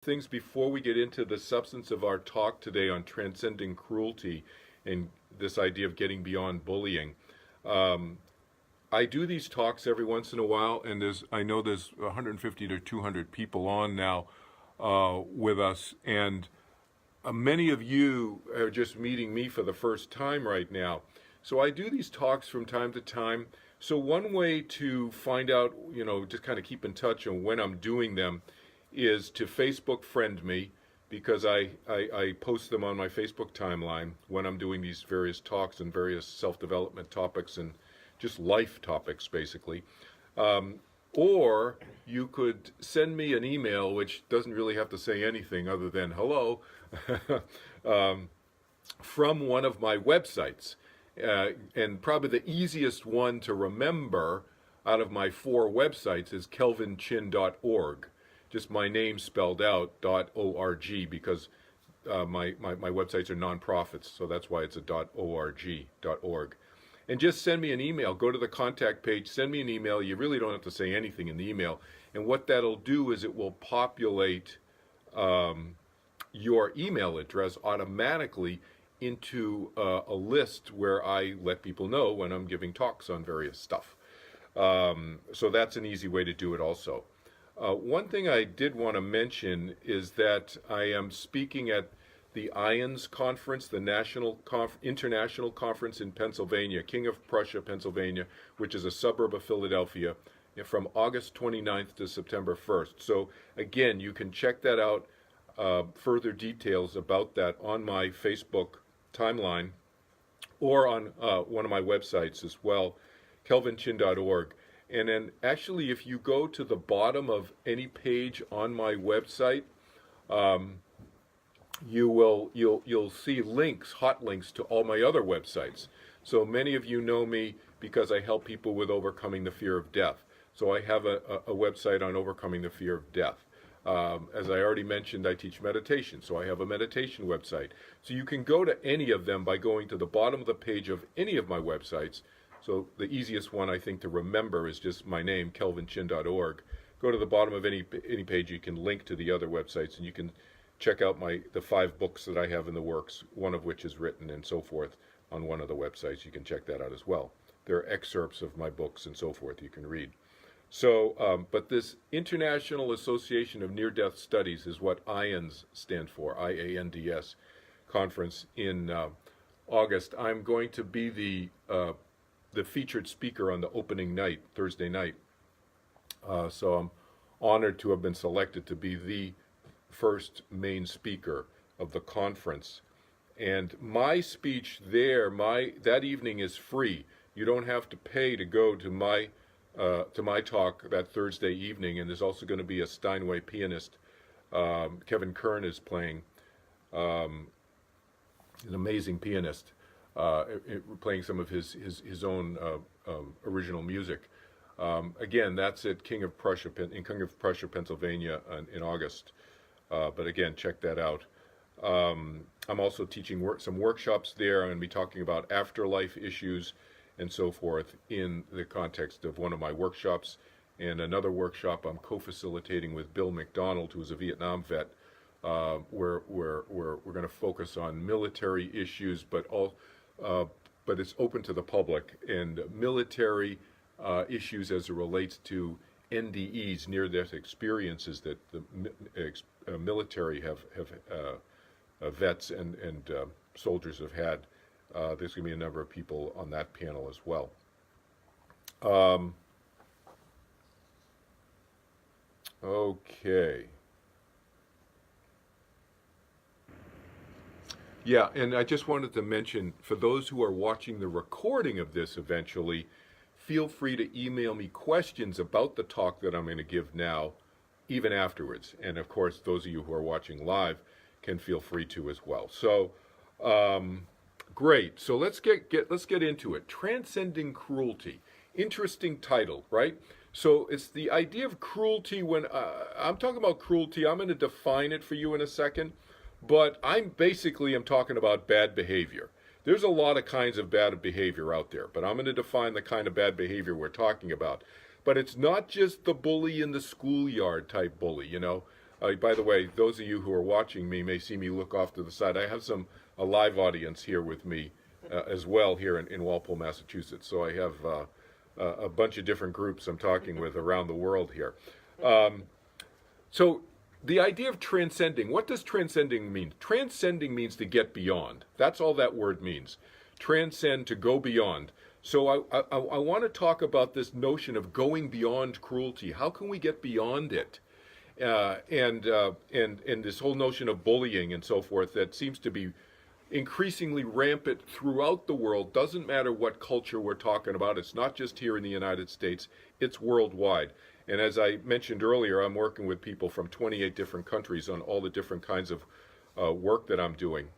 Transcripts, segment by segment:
things before we get into the substance of our talk today on transcending cruelty and this idea of getting beyond bullying. Um, I do these talks every once in a while, and I know there's 150 to 200 people on now with us, and many of you are just meeting me for the first time right now. So I do these talks from time to time. So one way to find out, just kind of keep in touch on when I'm doing them is to Facebook friend me, because I post them on my Facebook timeline when I'm doing these various talks and various self-development topics and just life topics, basically. Or you could send me an email, which doesn't really have to say anything other than hello, from one of my websites. And probably the easiest one to remember out of my 4 websites is kelvinchin.org. Just my name spelled out, .org, because my websites are nonprofits, so that's why it's a .org. And just send me an email. Go to the contact page, send me an email. You really don't have to say anything in the email. And what that'll do is it will populate your email address automatically into a list where I let people know when I'm giving talks on various stuff. So that's an easy way to do it also. One thing I did want to mention is that I am speaking at the IONS conference, the international conference in Pennsylvania, King of Prussia, Pennsylvania, which is a suburb of Philadelphia, from August 29th to September 1st. So again, you can check that out, further details about that on my Facebook timeline or on one of my websites as well, kelvinchin.org. And then actually, if you go to the bottom of any page on my website, you'll see links, hot links to all my other websites. So many of you know me because I help people with overcoming the fear of death. So I have a website on overcoming the fear of death. As I already mentioned, I teach meditation, so I have a meditation website. So you can go to any of them by going to the bottom of the page of any of my websites. So the easiest one, I think, to remember is just my name, kelvinchin.org. Go to the bottom of any page, you can link to the other websites, and you can check out the 5 books that I have in the works, one of which is written and so forth on one of the websites. You can check that out as well. There are excerpts of my books and so forth you can read. So, but this International Association of Near-Death Studies is what IANDS stand for, IANDS conference in August. I'm going to be the featured speaker on the opening night, Thursday night. So I'm honored to have been selected to be the first main speaker of the conference. And my speech there, that evening is free. You don't have to pay to go to my talk that Thursday evening. And there's also going to be a Steinway pianist. Kevin Kern is playing, an amazing pianist. Playing some of his own original music. Again, that's at King of Prussia, Pennsylvania in August. But again, check that out. I'm also teaching some workshops there. I'm going to be talking about afterlife issues and so forth in the context of one of my workshops. And another workshop I'm co-facilitating with Bill McDonald, who's a Vietnam vet, where we're going to focus on military issues, but it's open to the public, and military issues as it relates to NDEs, near-death experiences that the military have vets and soldiers have had. There's going to be a number of people on that panel as well. Okay. Yeah, and I just wanted to mention, for those who are watching the recording of this eventually, feel free to email me questions about the talk that I'm going to give now, even afterwards. And of course, those of you who are watching live can feel free to as well. So, great. So let's get into it. Transcending Cruelty. Interesting title, right? So it's the idea of cruelty. When I'm talking about cruelty, I'm going to define it for you in a second. But I'm talking about bad behavior. There's a lot of kinds of bad behavior out there, but I'm going to define the kind of bad behavior we're talking about. But it's not just the bully in the schoolyard type bully, By the way, those of you who are watching me may see me look off to the side. I have a live audience here with me as well here in Walpole, Massachusetts. So I have a bunch of different groups I'm talking with around the world here. So the idea of transcending, what does transcending mean? Transcending means to get beyond. That's all that word means. Transcend, to go beyond. So I want to talk about this notion of going beyond cruelty. How can we get beyond it? And this whole notion of bullying and so forth that seems to be increasingly rampant throughout the world. Doesn't matter what culture we're talking about. It's not just here in the United States. It's worldwide. And as I mentioned earlier, I'm working with people from 28 different countries on all the different kinds of work that I'm doing.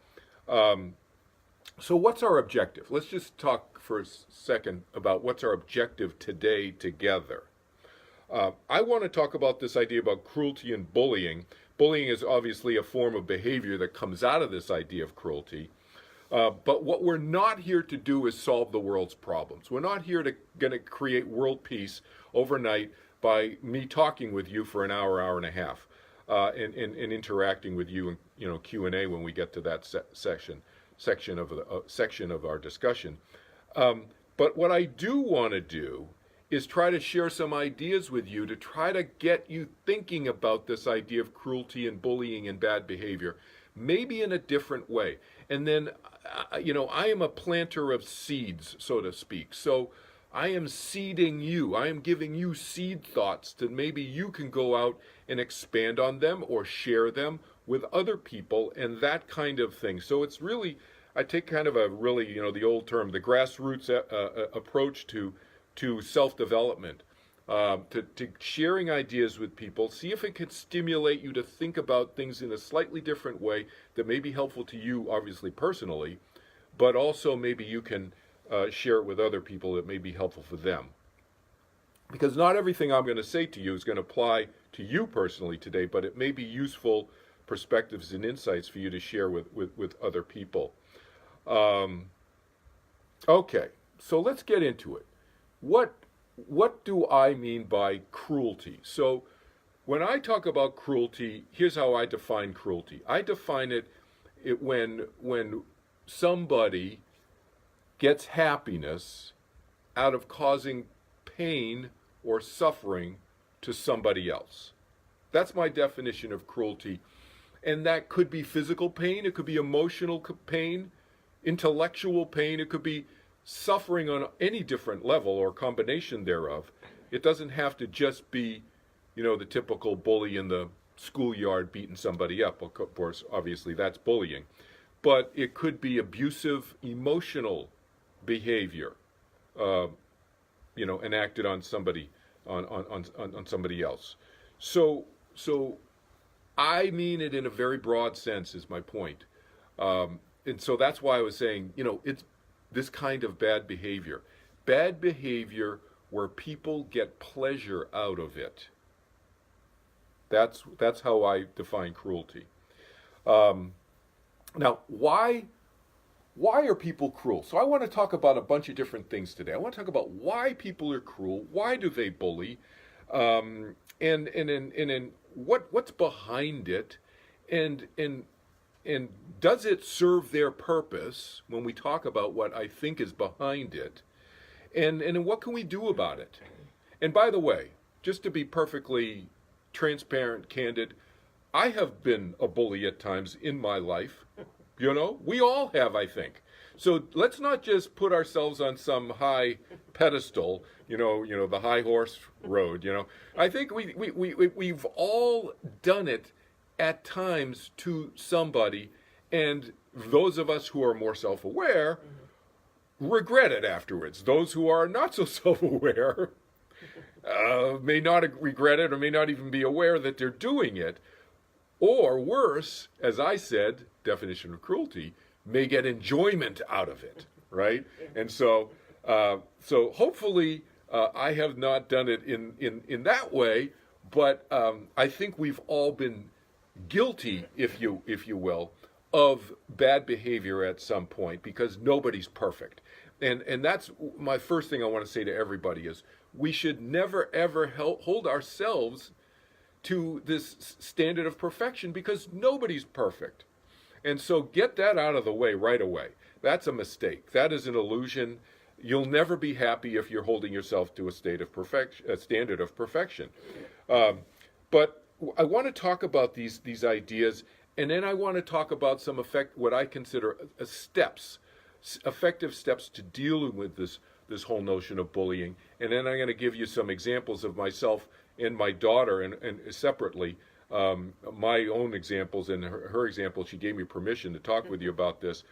So what's our objective? Let's just talk for a second about what's our objective today together. I want to talk about this idea about cruelty and bullying. Bullying is obviously a form of behavior that comes out of this idea of cruelty. But what we're not here to do is solve the world's problems. We're not here going to create world peace overnight by me talking with you for an hour, hour and a half, and interacting with you in Q&A when we get to that section of our discussion. But what I do want to do is try to share some ideas with you to try to get you thinking about this idea of cruelty and bullying and bad behavior, maybe in a different way. And then, I am a planter of seeds, so to speak. So I am seeding you. I am giving you seed thoughts that maybe you can go out and expand on them or share them with other people and that kind of thing. So it's really, I take kind of a really, the old term, the grassroots approach to self-development, to sharing ideas with people. See if it can stimulate you to think about things in a slightly different way that may be helpful to you, obviously personally, but also maybe you can share it with other people that may be helpful for them. Because not everything I'm going to say to you is going to apply to you personally today, but it may be useful perspectives and insights for you to share with other people. Okay, so let's get into it. What do I mean by cruelty? So when I talk about cruelty, here's how I define cruelty. I define it when somebody gets happiness out of causing pain or suffering to somebody else. That's my definition of cruelty. And that could be physical pain, it could be emotional pain, intellectual pain, it could be suffering on any different level or combination thereof. It doesn't have to just be, the typical bully in the schoolyard beating somebody up. Of course, obviously that's bullying. But it could be abusive emotional behavior, enacted on somebody, on somebody else. So I mean it in a very broad sense is my point. And so that's why I was saying, it's this kind of bad behavior where people get pleasure out of it. That's how I define cruelty. Now, why are people cruel? So I want to talk about a bunch of different things today. I want to talk about why people are cruel. Why do they bully? And what's behind it? And does it serve their purpose when we talk about what I think is behind it? And what can we do about it? And by the way, just to be perfectly transparent, candid, I have been a bully at times in my life. We all have, I think. So let's not just put ourselves on some high pedestal, the high horse road, I think we've all done it at times to somebody, and those of us who are more self-aware regret it afterwards. Those who are not so self-aware may not regret it or may not even be aware that they're doing it. Or worse, as I said, definition of cruelty, may get enjoyment out of it, right? And so hopefully I have not done it in that way, but I think we've all been guilty, if you will, of bad behavior at some point, because nobody's perfect. And that's my first thing I want to say to everybody is we should never ever hold ourselves to this standard of perfection because nobody's perfect. And so get that out of the way right away. That's a mistake. That is an illusion. You'll never be happy if you're holding yourself to a state of perfection, a standard of perfection. But I want to talk about these ideas, and then I want to talk about some what I consider steps, effective steps to dealing with this whole notion of bullying. And then I'm going to give you some examples of myself and my daughter, and separately, my own examples and her example. She gave me permission to talk with you about this,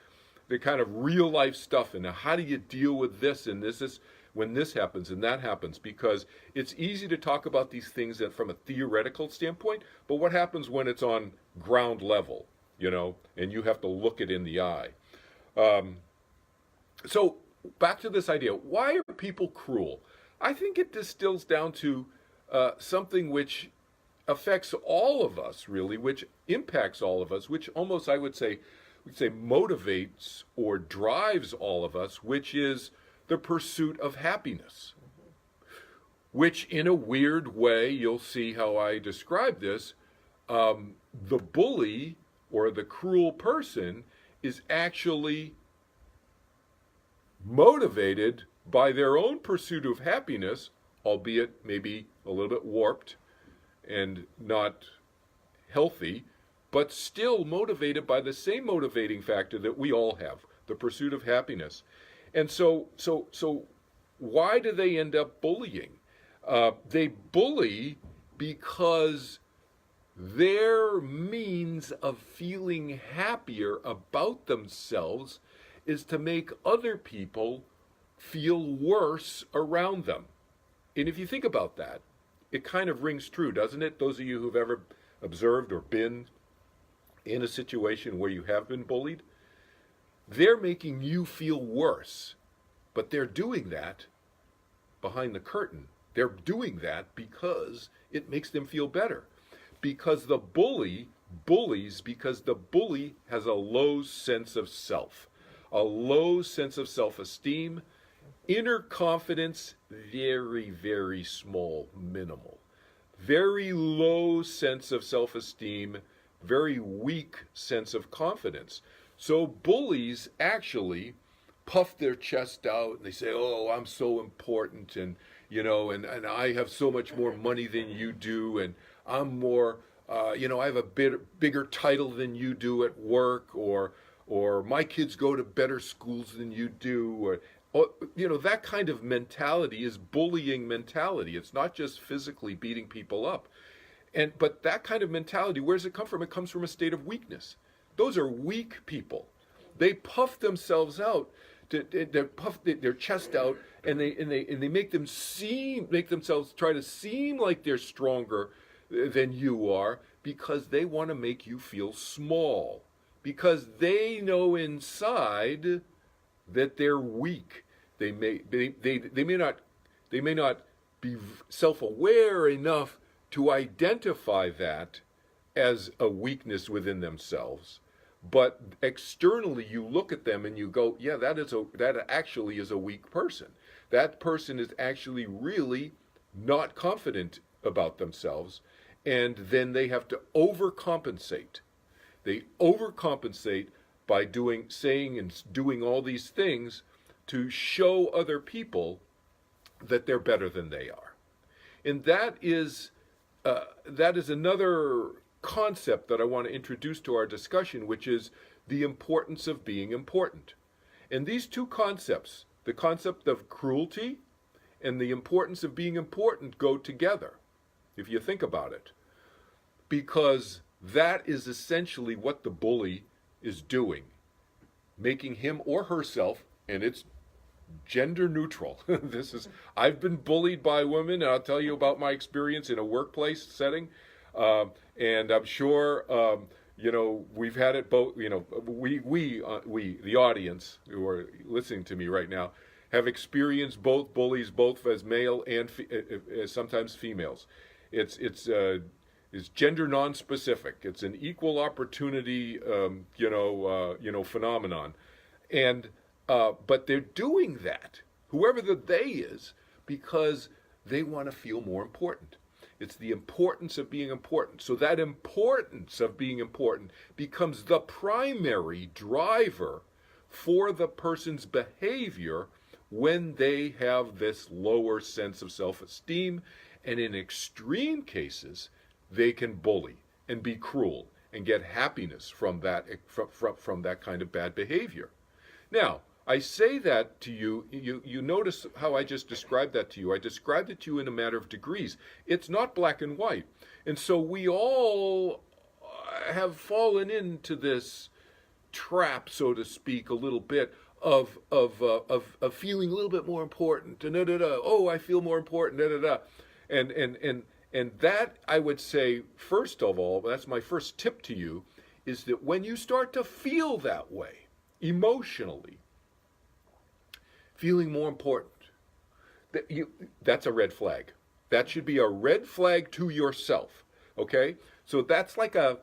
the kind of real life stuff, and how do you deal with this, and this is when this happens and that happens, because it's easy to talk about these things from a theoretical standpoint, but what happens when it's on ground level, and you have to look it in the eye. So back to this idea, why are people cruel? I think it distills down to something which affects all of us, really, which impacts all of us, which almost, I would say motivates or drives all of us, which is the pursuit of happiness. Which, in a weird way, you'll see how I describe this, the bully or the cruel person is actually motivated by their own pursuit of happiness, albeit maybe a little bit warped and not healthy, but still motivated by the same motivating factor that we all have, the pursuit of happiness. And so why do they end up bullying? They bully because their means of feeling happier about themselves is to make other people feel worse around them. And if you think about that, it kind of rings true, doesn't it? Those of you who've ever observed or been in a situation where you have been bullied, they're making you feel worse, but they're doing that behind the curtain. They're doing that because it makes them feel better. Because the bully bullies because the bully has a low sense of self, a low sense of self-esteem, inner confidence, very, very small, minimal. Very low sense of self-esteem, very weak sense of confidence. So bullies actually puff their chest out and they say, oh, I'm so important, and and I have so much more money than you do, and I'm more, I have a bigger title than you do at work, or my kids go to better schools than you do, or that kind of mentality is bullying mentality. It's not just physically beating people up. But that kind of mentality, where does it come from? It comes from a state of weakness. Those are weak people. They puff themselves out, they puff their chest out, and they make themselves try to seem like they're stronger than you are, because they want to make you feel small, because they know inside that they're weak. They may not be self-aware enough to identify that as a weakness within themselves, but externally you look at them and you go, yeah, that actually is a weak person. That person is actually really not confident about themselves, and then they have to overcompensate. They overcompensate by saying and doing all these things to show other people that they're better than they are. And that is another concept that I want to introduce to our discussion, which is the importance of being important. And these two concepts, the concept of cruelty and the importance of being important, go together, if you think about it. Because that is essentially what the bully is doing, making him or herself, and it's gender neutral. I've been bullied by women, and I'll tell you about my experience in a workplace setting. And I'm sure, we've had it both, we, the audience who are listening to me right now, have experienced both bullies, both as male and sometimes females. It's gender non-specific. It's an equal opportunity, phenomenon. And, but they're doing that, whoever the they is, because they want to feel more important. It's the importance of being important. So that importance of being important becomes the primary driver for the person's behavior when they have this lower sense of self-esteem. And in extreme cases, they can bully and be cruel and get happiness from that kind of bad behavior. Now, I say that to you, you notice how I just described that to you. I described it to you in a matter of degrees. It's not black and white. And so we all have fallen into this trap, so to speak, a little bit of feeling a little bit more important. Oh, I feel more important. And that, I would say, first of all, that's my first tip to you, is that when you start to feel that way, emotionally, feeling more important, that's a red flag. That should be a red flag to yourself, okay? So that's like a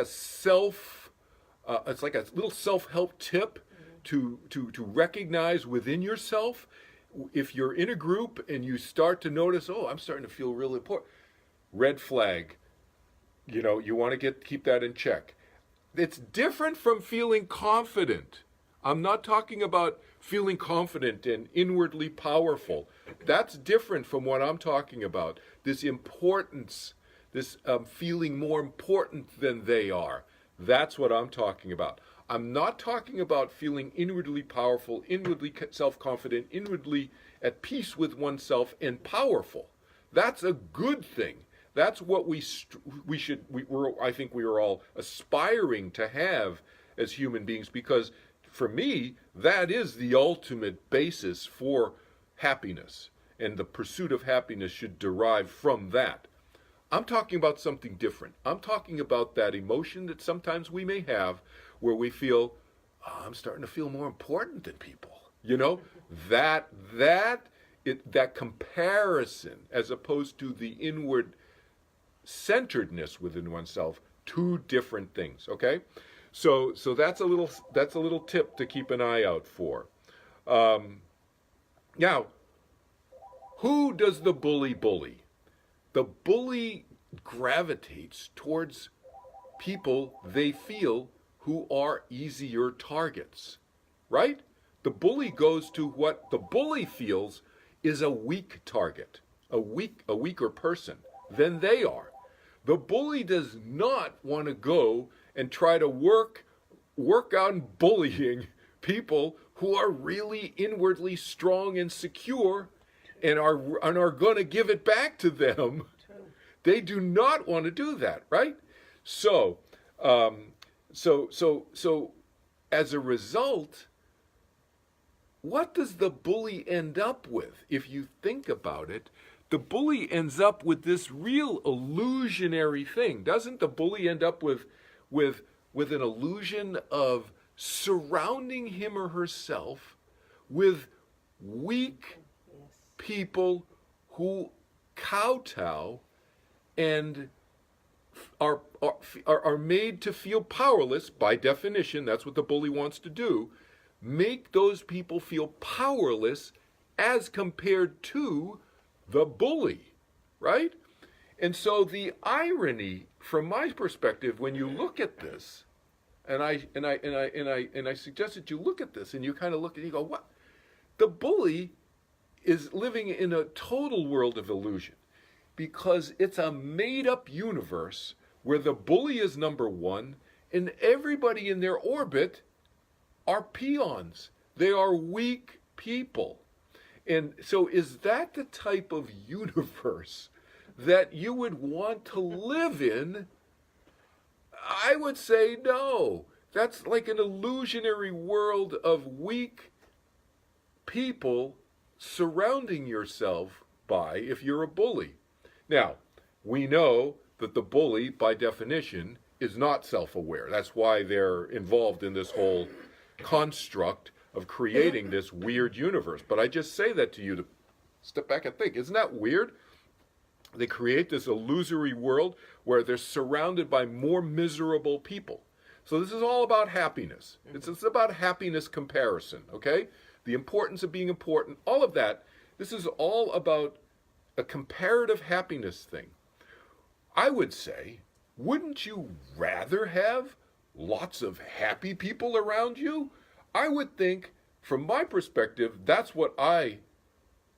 self, it's like a little self-help tip to recognize within yourself. If you're in a group and you start to notice, oh, I'm starting to feel really important, red flag. You know, you want to keep that in check. It's different from feeling confident. I'm not talking about feeling confident and inwardly powerful. That's different from what I'm talking about. This importance, this feeling more important than they are. That's what I'm talking about. I'm not talking about feeling inwardly powerful, inwardly self-confident, inwardly at peace with oneself and powerful. That's a good thing. That's what I think we are all aspiring to have as human beings, because for me, that is the ultimate basis for happiness, and the pursuit of happiness should derive from that. I'm talking about something different. I'm talking about that emotion that sometimes we may have where we feel, oh, I'm starting to feel more important than people. You know, that comparison, as opposed to the inward centeredness within oneself, two different things, okay? So that's a little tip to keep an eye out for. Now, who does the bully bully? The bully gravitates towards people they feel who are easier targets, right? The bully goes to what the bully feels is a weak target, a weaker person than they are. The bully does not want to go and try to work on bullying people who are really inwardly strong and secure and are going to give it back to them. They do not want to do that, right? So as a result, what does the bully end up with? If you think about it, the bully ends up with this real illusionary thing. Doesn't the bully end up with an illusion of surrounding him or herself with weak people who kowtow and are made to feel powerless? By definition, that's what the bully wants to do. Make those people feel powerless as compared to the bully, right? And so the irony, from my perspective, when you look at this, and I suggest that you look at this and you kind of look and you go, what? The bully is living in a total world of illusion, because it's a made-up universe where the bully is number one and everybody in their orbit are peons. They are weak people. And so is that the type of universe that you would want to live in? I would say no. That's like an illusionary world of weak people surrounding yourself by if you're a bully. Now, we know that the bully, by definition, is not self-aware. That's why they're involved in this whole construct of creating this weird universe. But I just say that to you to step back and think, isn't that weird? They create this illusory world where they're surrounded by more miserable people. So this is all about happiness. It's about happiness comparison, okay? The importance of being important, all of that. This is all about a comparative happiness thing. I would say, wouldn't you rather have lots of happy people around you? I would think, from my perspective, that's what I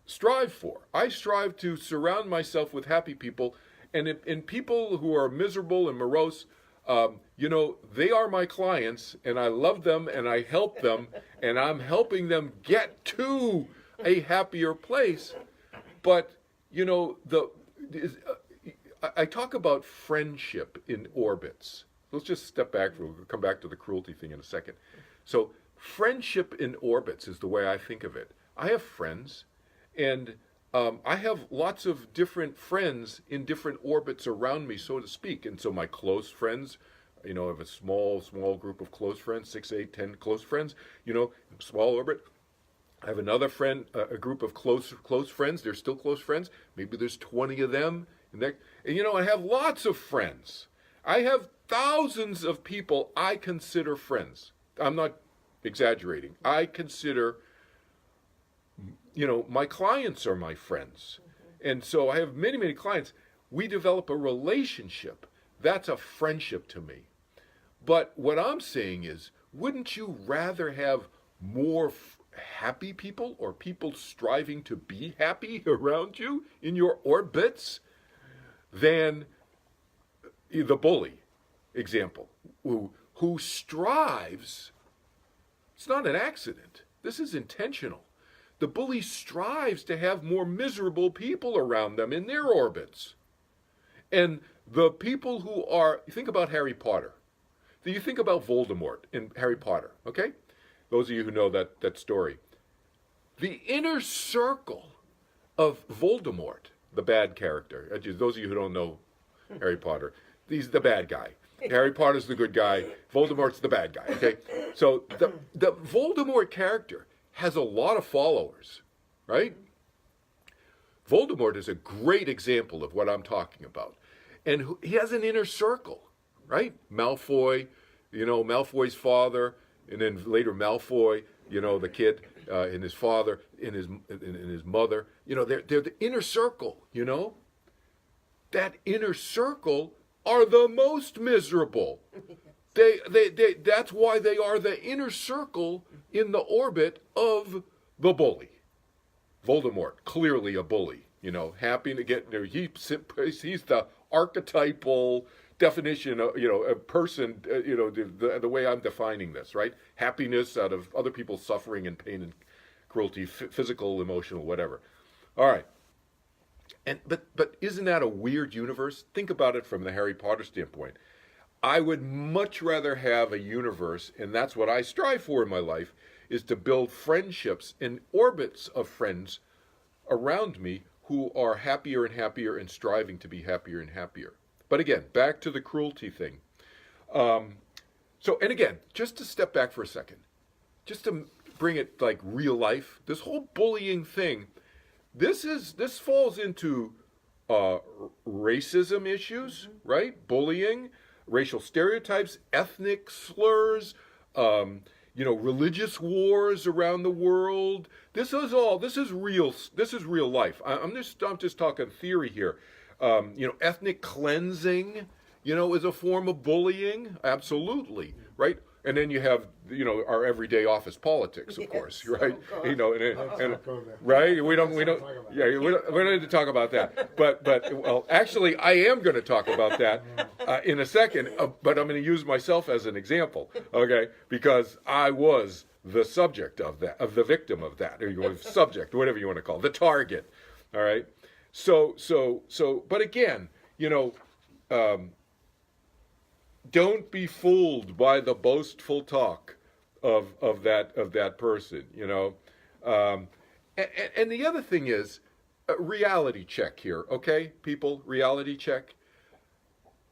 strive for. I strive to surround myself with happy people, and people who are miserable and morose, they are my clients, and I love them, and I help them, and I'm helping them get to a happier place. But, I talk about friendship in orbits. Let's just step back. We'll come back to the cruelty thing in a second. So friendship in orbits is the way I think of it. I have friends, and I have lots of different friends in different orbits around me, so to speak. And so my close friends, I have a small group of close friends, 6, 8, 10 close friends, small orbit. I have another friend, a group of close friends. They're still close friends. Maybe there's 20 of them. And I have lots of friends. I have thousands of people I consider friends. I'm not exaggerating. I consider, my clients are my friends. And so I have many, many clients. We develop a relationship. That's a friendship to me. But what I'm saying is, wouldn't you rather have more happy people or people striving to be happy around you in your orbits than the bully example, who strives? It's not an accident. This is intentional. The bully strives to have more miserable people around them in their orbits. And the people who are, think about Harry Potter. You think about Voldemort in Harry Potter, okay? Those of you who know that story. The inner circle of Voldemort, the bad character, those of you who don't know Harry Potter, he's the bad guy. Harry Potter's the good guy. Voldemort's the bad guy, okay? So the Voldemort character has a lot of followers, right? Voldemort is a great example of what I'm talking about. And he has an inner circle, right? Malfoy, Malfoy's father, and then later Malfoy, the kid, and his father, and his mother. They're the inner circle, That inner circle are the most miserable. That's why they are the inner circle in the orbit of the bully. Voldemort, clearly a bully, happy to get there. He's the archetypal definition of, a person, the way I'm defining this, right? Happiness out of other people's suffering and pain and cruelty, physical, emotional, whatever. All right. But isn't that a weird universe? Think about it from the Harry Potter standpoint. I would much rather have a universe, and that's what I strive for in my life, is to build friendships and orbits of friends around me who are happier and happier and striving to be happier and happier. But again, back to the cruelty thing. And again, just to step back for a second, just to bring it like real life, this whole bullying thing, this falls into racism issues, right? Bullying, racial stereotypes, ethnic slurs, religious wars around the world. This is real life. I'm just talking theory here. Ethnic cleansing, is a form of bullying. Absolutely, right? And then you have, our everyday office politics, of course, right? Right? We don't need to talk about that. But actually, I am going to talk about that in a second. But I'm going to use myself as an example, okay? Because I was the subject of that, of the victim of that, or subject, whatever you want to call it, the target. All right. So. But again, don't be fooled by the boastful talk of that person, And the other thing is, reality check here, okay, people, reality check.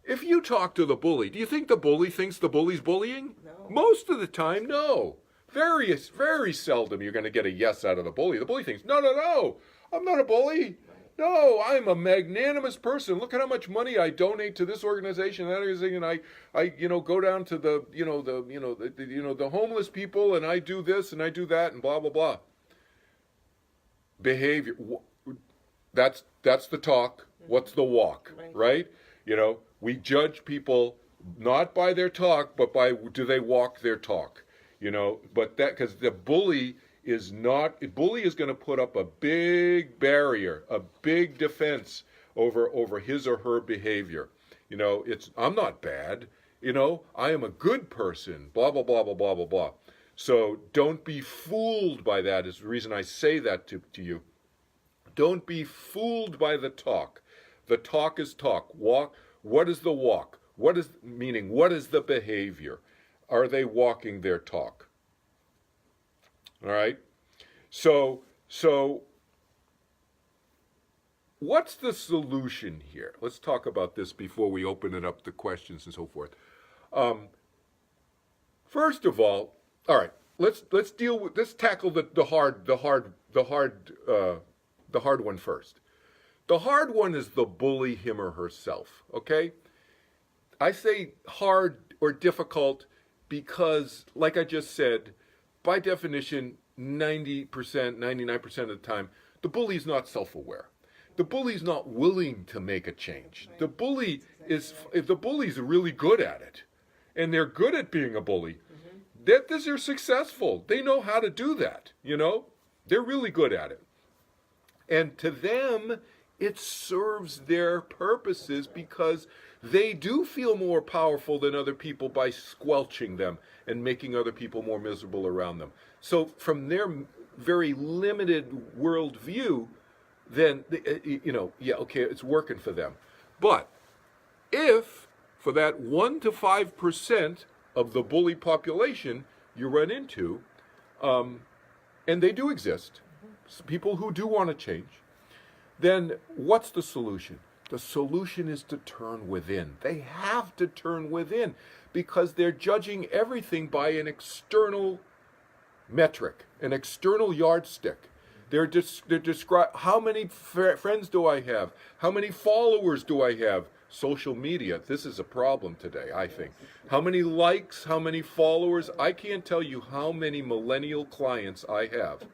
If you talk to the bully, do you think the bully thinks the bully's bullying? No. Most of the time, no. Very, very seldom you're going to get a yes out of the bully. The bully thinks, no, I'm not a bully. No, I'm a magnanimous person. Look at how much money I donate to this organization, that organization, and I go down to the homeless people, and I do this and I do that, and blah blah blah. Behavior. That's the talk. What's the walk, right? We judge people not by their talk, but by do they walk their talk. But that, because the bully is going to put up a big barrier, a big defense over his or her behavior. I'm not bad. I am a good person. Blah blah blah blah blah blah blah. So don't be fooled by that. Is the reason I say that to you. Don't be fooled by the talk. The talk is talk. Walk. What is the walk? What is the behavior? Are they walking their talk? All right. So what's the solution here? Let's talk about this before we open it up to questions and so forth. First of all right. Let's tackle the hard one first. The hard one is the bully, him or herself. Okay. I say hard or difficult because, like I just said, by definition, 90%, 99% of the time, the bully is not self-aware. The bully is not willing to make a change. The bully is, if the bully's really good at it, and they're good at being a bully, they're successful. They know how to do that, They're really good at it. And to them, it serves their purposes because they do feel more powerful than other people by squelching them and making other people more miserable around them. So from their very limited worldview, then, it's working for them. But if for that 1 to 5% of the bully population you run into, and they do exist, people who do want to change, then what's the solution? The solution is to turn within. They have to turn within because they're judging everything by an external metric, an external yardstick. They're describing how many friends do I have? How many followers do I have? Social media, this is a problem today, I think. How many likes, how many followers? I can't tell you how many millennial clients I have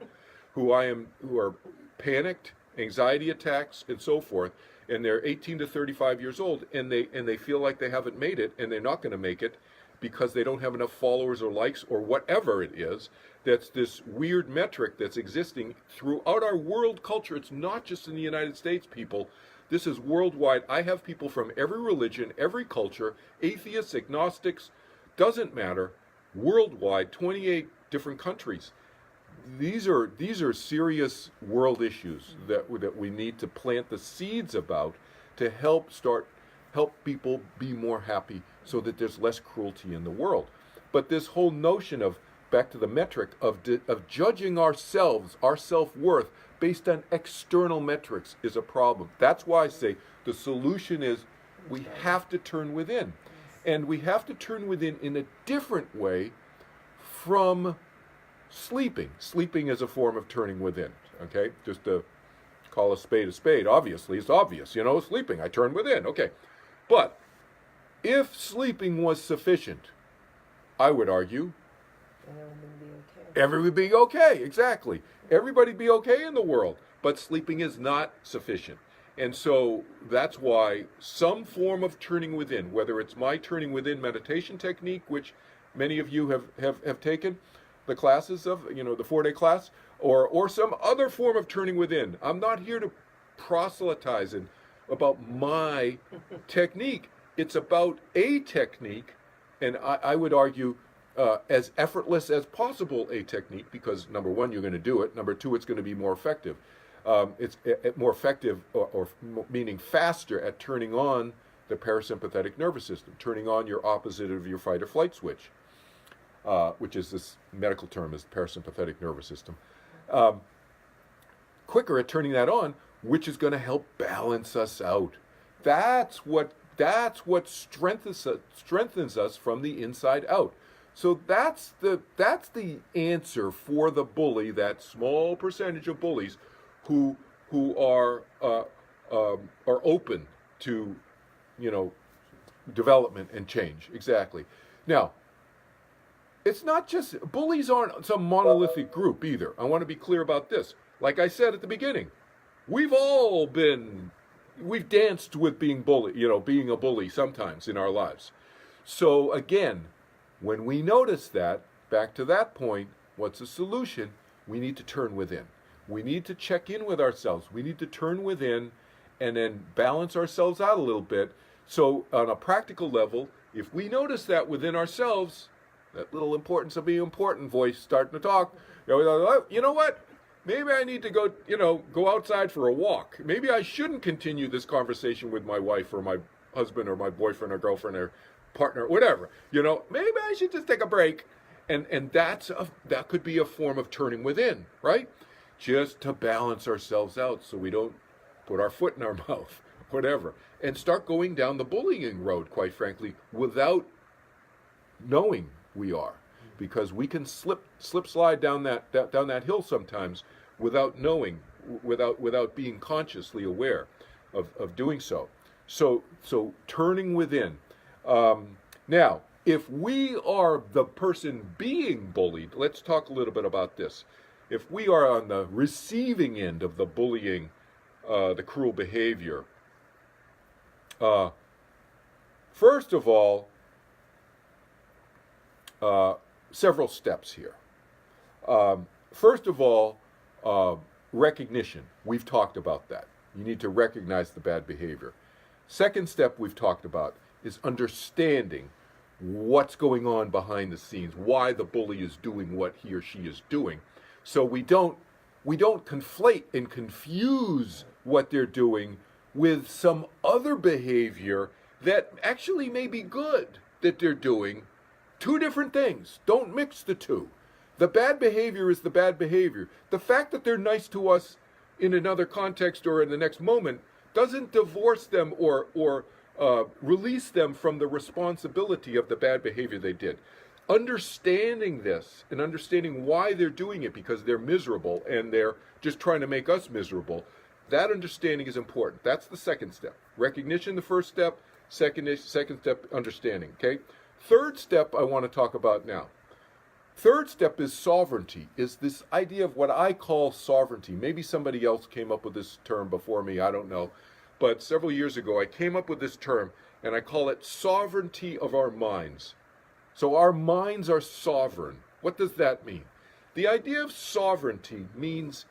who are panicked, anxiety attacks, and so forth, and they're 18 to 35 years old, and they feel like they haven't made it, and they're not going to make it because they don't have enough followers or likes or whatever it is. That's this weird metric that's existing throughout our world culture. It's not just in the United States, people. This is worldwide. I have people from every religion, every culture, atheists, agnostics, doesn't matter, worldwide, 28 different countries. These are serious world issues that we need to plant the seeds about to help people be more happy so that there's less cruelty in the world. But this whole notion of, back to the metric, of judging ourselves, our self-worth, based on external metrics is a problem. That's why I say the solution is we have to turn within. And we have to turn within in a different way from sleeping. Sleeping is a form of turning within, okay? Just to call a spade, obviously, it's obvious, sleeping, I turn within, okay. But if sleeping was sufficient, I would argue, everyone would be okay, exactly. Everybody be okay in the world, but sleeping is not sufficient. And so that's why some form of turning within, whether it's my turning within meditation technique, which many of you have taken, the classes of, the 4-day class, or some other form of turning within. I'm not here to proselytize about my technique. It's about a technique, and I would argue as effortless as possible a technique, because number one, you're going to do it. Number two, it's going to be more effective. It's more effective, or meaning faster at turning on the parasympathetic nervous system, turning on your opposite of your fight or flight switch. Which is this medical term is parasympathetic nervous system, quicker at turning that on, which is going to help balance us out. That's what strengthens us from the inside out. So that's the answer for the bully, that small percentage of bullies who are open to development and change. Exactly. Now, it's not just, bullies aren't some monolithic group either. I want to be clear about this. Like I said at the beginning, we've all been we've danced with being being a bully sometimes in our lives. So again, when we notice that, back to that point, what's the solution? We need to turn within. We need to check in with ourselves. We need to turn within and then balance ourselves out a little bit. So on a practical level, if we notice that within ourselves, that little importance of being important voice starting to talk, you know what? Maybe I need to go outside for a walk. Maybe I shouldn't continue this conversation with my wife or my husband or my boyfriend or girlfriend or partner, whatever. Maybe I should just take a break. And that could be a form of turning within, right? Just to balance ourselves out so we don't put our foot in our mouth, whatever. And start going down the bullying road, quite frankly, without knowing we are. Because we can slide down that hill sometimes without knowing, without being consciously aware of doing so. So turning within. Now, if we are the person being bullied, let's talk a little bit about this. If we are on the receiving end of the bullying, the cruel behavior, first of all, several steps here. First of all, recognition. We've talked about that. You need to recognize the bad behavior. Second step we've talked about is understanding what's going on behind the scenes, why the bully is doing what he or she is doing. So we don't conflate and confuse what they're doing with some other behavior that actually may be good that they're doing. Two different things. Don't mix the two. The bad behavior is the bad behavior. The fact that they're nice to us in another context or in the next moment doesn't divorce them or release them from the responsibility of the bad behavior they did. Understanding this and understanding why they're doing it, because they're miserable and they're just trying to make us miserable, that understanding is important. That's the second step. Recognition, the first step. Second step, understanding. Okay. Third step I want to talk about now. Third step is sovereignty, is this idea of what I call sovereignty. Maybe somebody else came up with this term before me, I don't know. But several years ago I came up with this term, and I call it sovereignty of our minds. So our minds are sovereign. What does that mean? The idea of sovereignty means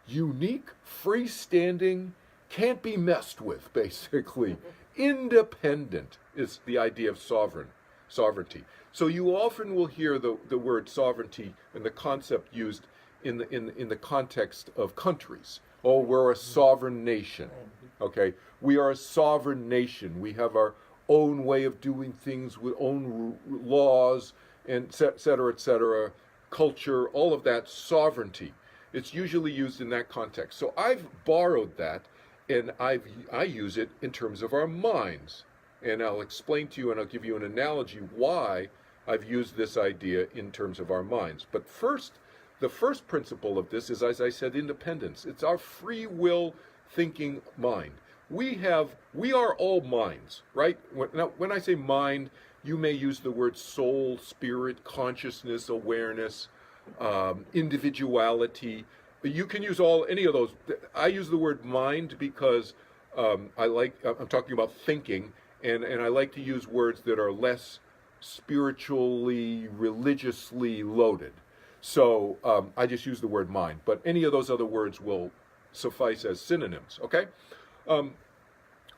unique, freestanding, can't be messed with, basically. Independent is the idea of sovereignty. So you often will hear the word sovereignty and the concept used in the context of countries. Oh, we're a sovereign nation. Okay, we are a sovereign nation. We have our own way of doing things with own laws and et cetera, culture, all of that, sovereignty. It's usually used in that context. So I've borrowed that, and I use it in terms of our minds. And I'll explain to you, and I'll give you an analogy why I've used this idea in terms of our minds. But first, the first principle of this is, as I said, independence. It's our free will thinking mind. We are all minds, right? When I say mind, you may use the word soul, spirit, consciousness, awareness, individuality. You can use any of those. I use the word mind because I'm talking about thinking, and I like to use words that are less spiritually, religiously loaded. So I just use the word mind, but any of those other words will suffice as synonyms, okay?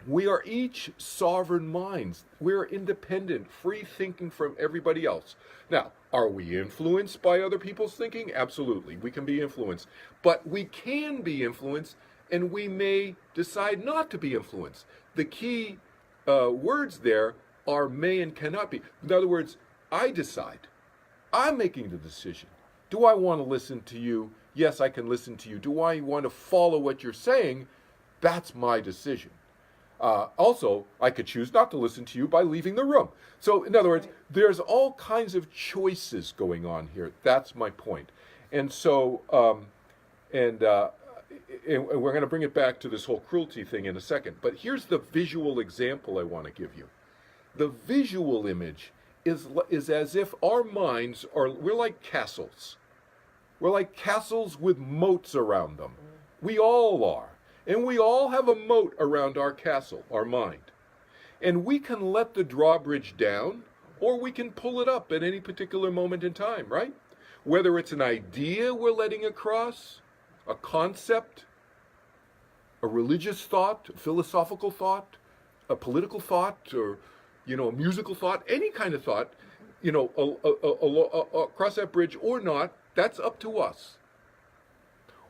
We are each sovereign minds. We're independent, free thinking from everybody else. Now, are we influenced by other people's thinking? Absolutely, we can be influenced. But we can be influenced, and we may decide not to be influenced. The key words there are may and cannot be. In other words, I decide. I'm making the decision. Do I want to listen to you? Yes, I can listen to you. Do I want to follow what you're saying? That's my decision. Also, I could choose not to listen to you by leaving the room. So, in other words, there's all kinds of choices going on here. That's my point. And so, and we're going to bring it back to this whole cruelty thing in a second. But here's the visual example I want to give you. The visual image is as if our minds we're like castles. We're like castles with moats around them. We all are. And we all have a moat around our castle, our mind. And we can let the drawbridge down, or we can pull it up at any particular moment in time, right? Whether it's an idea we're letting across, a concept, a religious thought, a philosophical thought, a political thought, or, a musical thought, any kind of thought, across that bridge or not, that's up to us.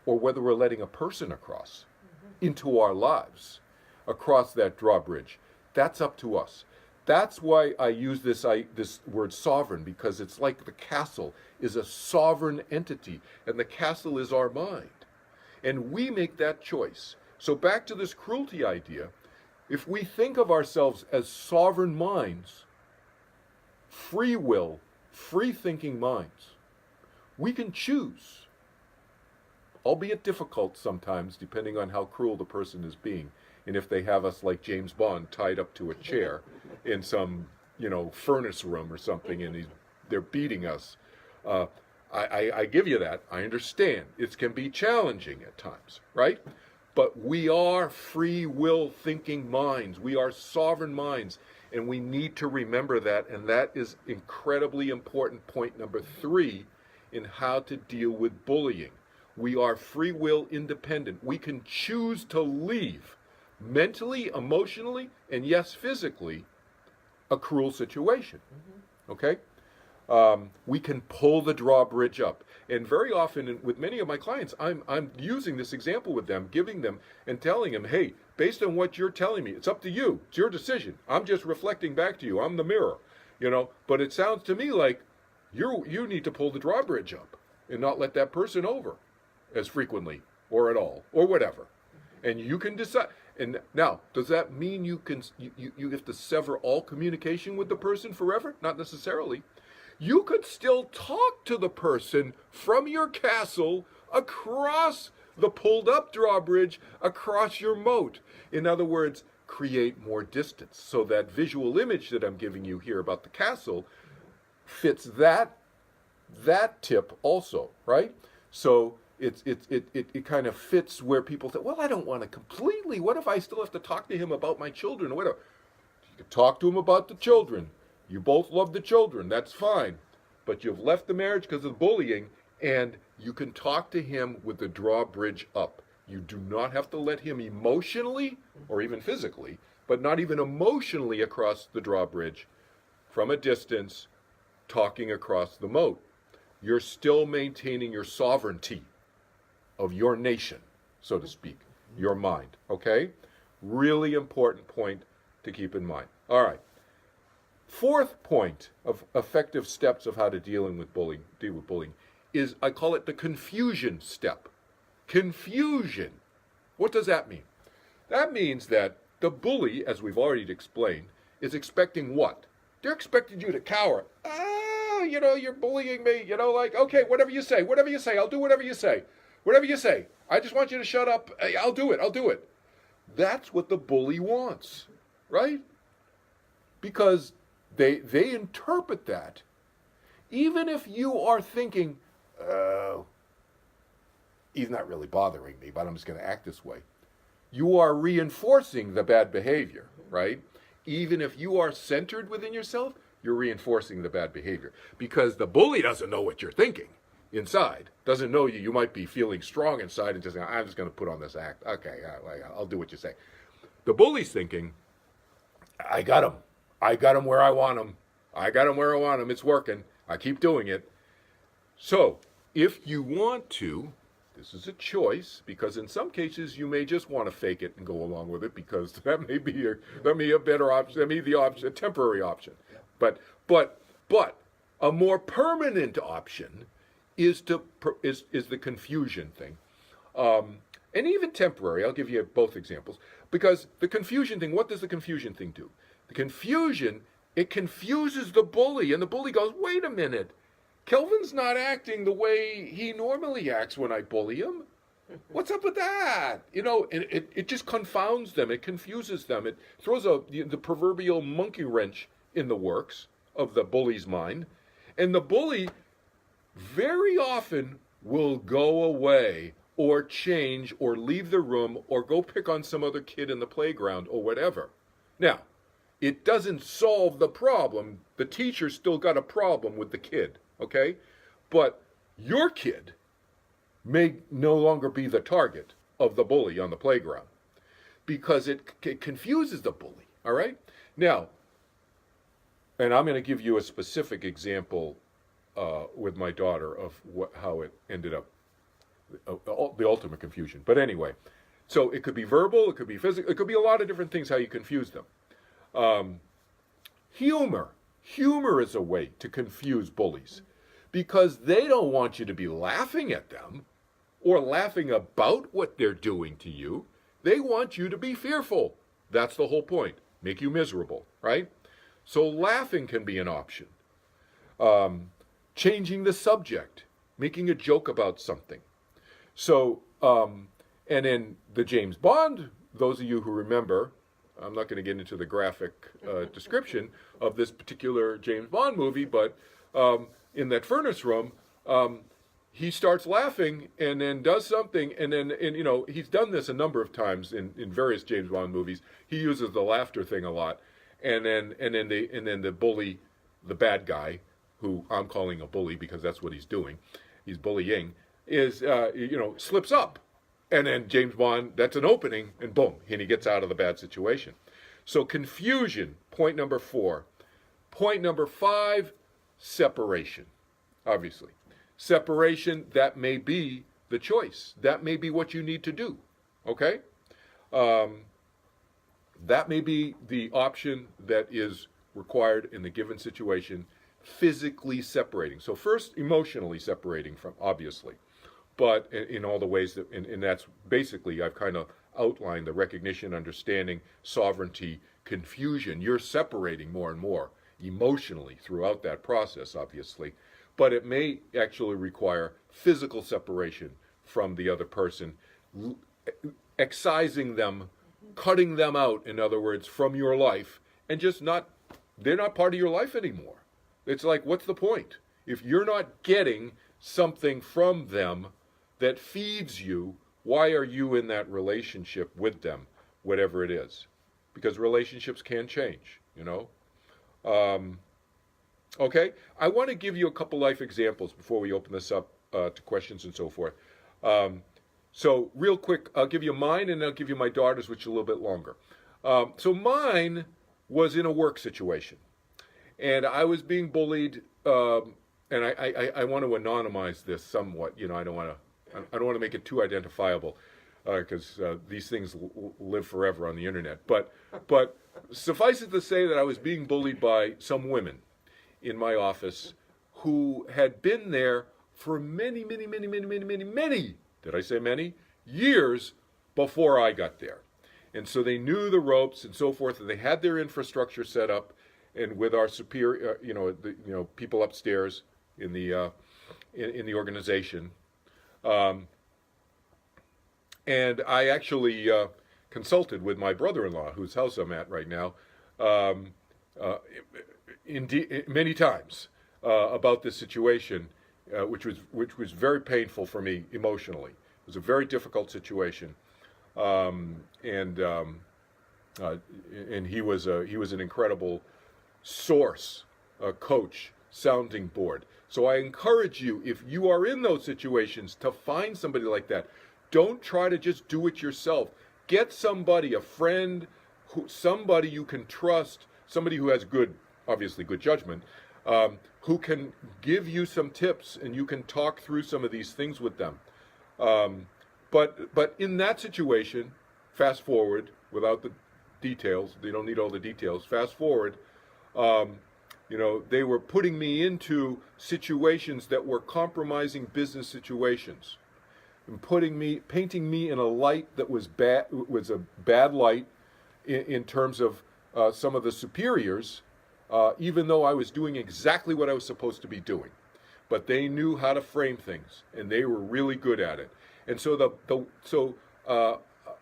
Or whether we're letting a person across into our lives, across that drawbridge, that's up to us. That's why I use this word sovereign, because it's like the castle is a sovereign entity, and the castle is our mind. And we make that choice. So back to this cruelty idea, if we think of ourselves as sovereign minds, free will, free-thinking minds, we can choose, albeit difficult sometimes, depending on how cruel the person is being, and if they have us like James Bond tied up to a chair in some, furnace room or something, and they're beating us. I give you that. I understand. It can be challenging at times, right? But we are free will thinking minds. We are sovereign minds, and we need to remember that, and that is incredibly important point number 3 in how to deal with bullying. We are free will independent. We can choose to leave mentally, emotionally, and yes, physically, a cruel situation. Okay? We can pull the drawbridge up. And very often with many of my clients, I'm using this example with them, giving them and telling them, hey, based on what you're telling me, it's up to you. It's your decision. I'm just reflecting back to you. I'm the mirror. But it sounds to me like you need to pull the drawbridge up and not let that person over as frequently or at all or whatever. And you can decide. And now, does that mean you have to sever all communication with the person forever? Not necessarily. You could still talk to the person from your castle across the pulled up drawbridge, across your moat. In other words, create more distance. So that visual image that I'm giving you here about the castle fits that tip also, right? So it kind of fits where people say, well, I don't want to completely, what if I still have to talk to him about my children or whatever? You can talk to him about the children. You both love the children, that's fine. But you've left the marriage because of bullying, and you can talk to him with the drawbridge up. You do not have to let him emotionally, or even physically, but not even emotionally across the drawbridge from a distance, talking across the moat. You're still maintaining your sovereignty of your nation, so to speak, your mind, okay? Really important point to keep in mind. All right. 4th point of effective steps of how to deal with bullying is, I call it the confusion step. Confusion. What does that mean? That means that the bully, as we've already explained, is expecting what? They're expecting you to cower. Oh, you're bullying me. Okay, whatever you say, I'll do whatever you say. Whatever you say. I just want you to shut up. I'll do it. That's what the bully wants, right? Because they interpret that. Even if you are thinking, oh, he's not really bothering me, but I'm just going to act this way. You are reinforcing the bad behavior, right? Even if you are centered within yourself, you're reinforcing the bad behavior. Because the bully doesn't know what you're thinking inside. Doesn't know you. You might be feeling strong inside and just saying, I'm just going to put on this act. Okay, I'll do what you say. The bully's thinking, I got him. I got him where I want him. It's working. I keep doing it. So, if you want to, this is a choice, because in some cases you may just want to fake it and go along with it, because that may be a better option. That may be a temporary option. But a more permanent option is the confusion thing, and even temporary. I'll give you both examples, because the confusion thing. What does the confusion thing do? The confusion, it confuses the bully, and the bully goes, wait a minute, Kelvin's not acting the way he normally acts when I bully him. What's up with that? And it just confounds them. It confuses them. It throws the proverbial monkey wrench in the works of the bully's mind. And the bully very often will go away or change or leave the room or go pick on some other kid in the playground or whatever. Now, it doesn't solve the problem. The teacher still got a problem with the kid, okay? But your kid may no longer be the target of the bully on the playground because it confuses the bully, all right? Now, and I'm going to give you a specific example with my daughter of how it ended up, the ultimate confusion. But anyway, so it could be verbal, it could be physical, it could be a lot of different things how you confuse them. Humor is a way to confuse bullies because they don't want you to be laughing at them or laughing about what they're doing to you. They want you to be fearful. That's the whole point. Make you miserable, right? So laughing can be an option. Changing the subject, making a joke about something. So, and in the James Bond, those of you who remember, I'm not going to get into the graphic description of this particular James Bond movie, but in that furnace room, he starts laughing and then does something, and you know, he's done this a number of times in various James Bond movies. He uses the laughter thing a lot, and then the bully, the bad guy, who I'm calling a bully because that's what he's doing, he's bullying, is slips up. And then James Bond, that's an opening, and boom, and he gets out of the bad situation. So confusion, point number 4. Point number 5, separation, obviously. Separation, that may be the choice. That may be what you need to do, okay? That may be the option that is required in the given situation, physically separating. So first, emotionally separating from, obviously. But in all the ways that, and that's basically, I've kind of outlined the recognition, understanding, sovereignty, confusion. You're separating more and more emotionally throughout that process, obviously. But it may actually require physical separation from the other person, excising them, cutting them out, in other words, from your life, and just they're not part of your life anymore. It's like, what's the point? If you're not getting something from them that feeds you, why are you in that relationship with them, whatever it is? Because relationships can change, you know? Okay, I want to give you a couple life examples before we open this up to questions and so forth. So real quick, I'll give you mine and I'll give you my daughter's, which is a little bit longer. So mine was in a work situation. And I was being bullied, and I want to anonymize this somewhat. You know, I don't want to make it too identifiable, because these things live forever on the internet. But suffice it to say that I was being bullied by some women in my office who had been there for many, did I say many? Years before I got there. And so they knew the ropes and so forth, and they had their infrastructure set up, and with our superior, people upstairs in the organization. And I actually consulted with my brother-in-law, whose house I'm at right now, many times about this situation, which was very painful for me emotionally. It was a very difficult situation, and he was an incredible source, a coach, sounding board. So I encourage you, if you are in those situations, to find somebody like that. Don't try to just do it yourself. Get somebody, a friend, somebody you can trust, somebody who has obviously good judgment, who can give you some tips, and you can talk through some of these things with them. But in that situation, fast forward, without the details, they don't need all the details, fast forward, they were putting me into situations that were compromising business situations, and painting me in a light that was bad, was a bad light in terms of some of the superiors, even though I was doing exactly what I was supposed to be doing. But they knew how to frame things, and they were really good at it. And so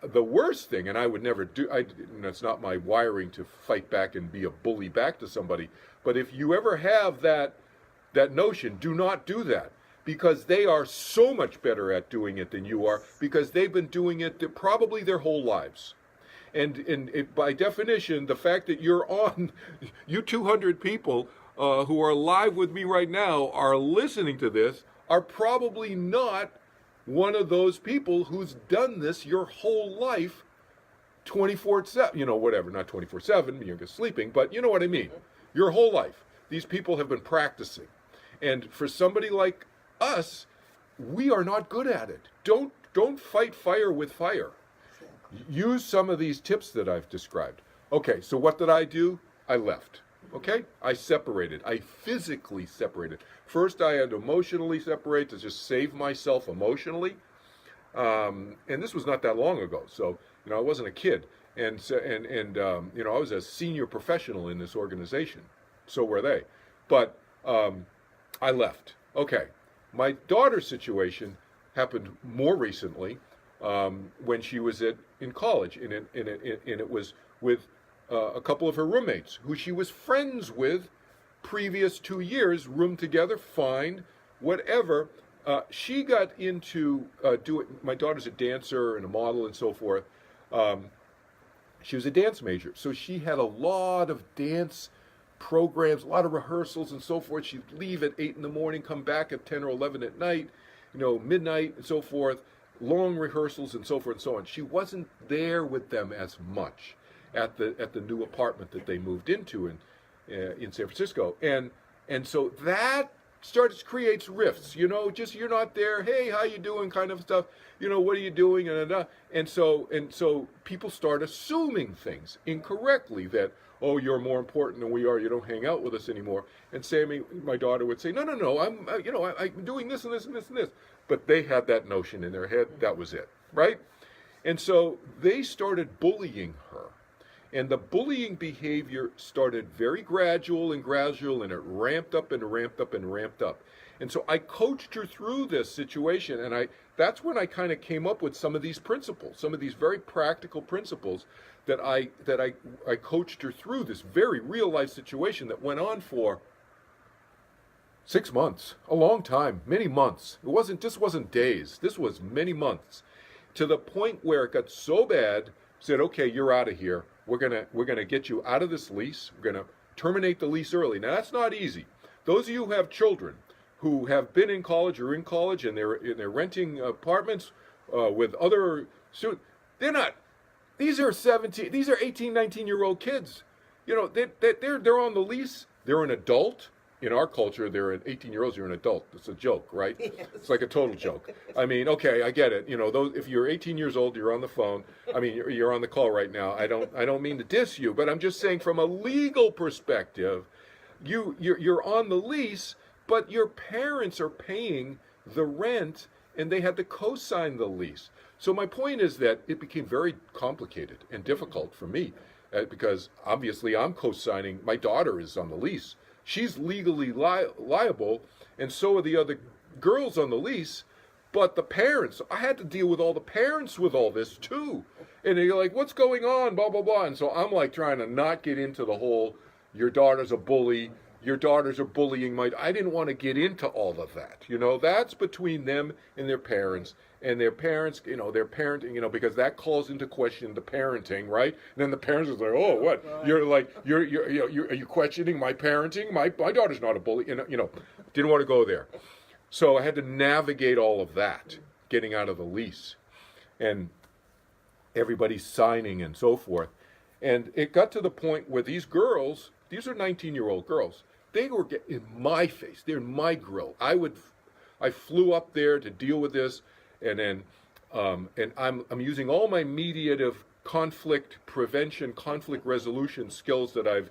the worst thing, and I would never do, it's not my wiring to fight back and be a bully back to somebody, but if you ever have that notion, do not do that. because they are so much better at doing it than you are, because they've been doing it probably their whole lives. And by definition, the fact that you're on, you 200 people who are live with me right now are listening to this, are probably not one of those people who's done this your whole life 24/7, whatever, not 24/7, you're just sleeping, but you know what I mean. Your whole life. These people have been practicing. And for somebody like us, we are not good at it. Don't fight fire with fire. Use some of these tips that I've described. Okay, so what did I do? I left. Okay? I separated. I physically separated. First, I had to emotionally separate to just save myself emotionally. And this was not that long ago. So, I wasn't a kid. And I was a senior professional in this organization. So were they. But I left. Okay. My daughter's situation happened more recently when she was in college. And it was with a couple of her roommates who she was friends with previous 2 years, roomed together, fine, whatever. She got into my daughter's a dancer and a model and so forth. She was a dance major, so she had a lot of dance programs, a lot of rehearsals and so forth. She'd leave at 8 in the morning, come back at 10 or 11 at night, midnight and so forth, long rehearsals and so forth and so on. She wasn't there with them as much at the new apartment that they moved into in San Francisco, and so that creates rifts, just you're not there, hey, how you doing, kind of stuff, what are you doing, and so people start assuming things incorrectly that, oh, you're more important than we are, you don't hang out with us anymore. And Sammy, my daughter, would say, no, I'm doing this and this and this and this, but they had that notion in their head, that was it, right? And so they started bullying her. And the bullying behavior started very gradual, and it ramped up and ramped up and ramped up. And so I coached her through this situation, and that's when I kind of came up with some of these principles, some of these very practical principles that I coached her through this very real life situation that went on for 6 months, a long time, many months. This wasn't days, this was many months, to the point where it got so bad, said, okay, you're out of here. We're gonna get you out of this lease. We're gonna terminate the lease early. Now that's not easy. Those of you who have children who have been in college or in college and they're renting apartments with other students, they're not. These are 18, 19-year-old kids. They're on the lease. They're an adult. In our culture, they're an 18-year-olds. You're an adult. It's a joke, right? Yes. It's like a total joke. I mean, okay, I get it. If you're 18 years old, you're on the phone. I mean, you're on the call right now. I don't mean to diss you, but I'm just saying from a legal perspective, you're on the lease, but your parents are paying the rent, and they had to co-sign the lease. So my point is that it became very complicated and difficult for me because obviously I'm co-signing. My daughter is on the lease. She's legally liable, and so are the other girls on the lease, but the parents, I had to deal with all the parents with all this too. And they're like, what's going on, blah, blah, blah. And so I'm like trying to not get into the whole, your daughter's a bully, your daughters are bullying I didn't want to get into all of that. That's between them and their parents. And their parents, their parenting, because that calls into question the parenting, right? And then the parents are like, oh, what? You're like, are you questioning my parenting? My daughter's not a bully. Didn't want to go there. So I had to navigate all of that, getting out of the lease, and everybody signing and so forth. And it got to the point where these girls, these are 19-year-old girls, they were in my face. They're in my grill. I flew up there to deal with this. And then, and I'm using all my mediative conflict prevention, conflict resolution skills that I've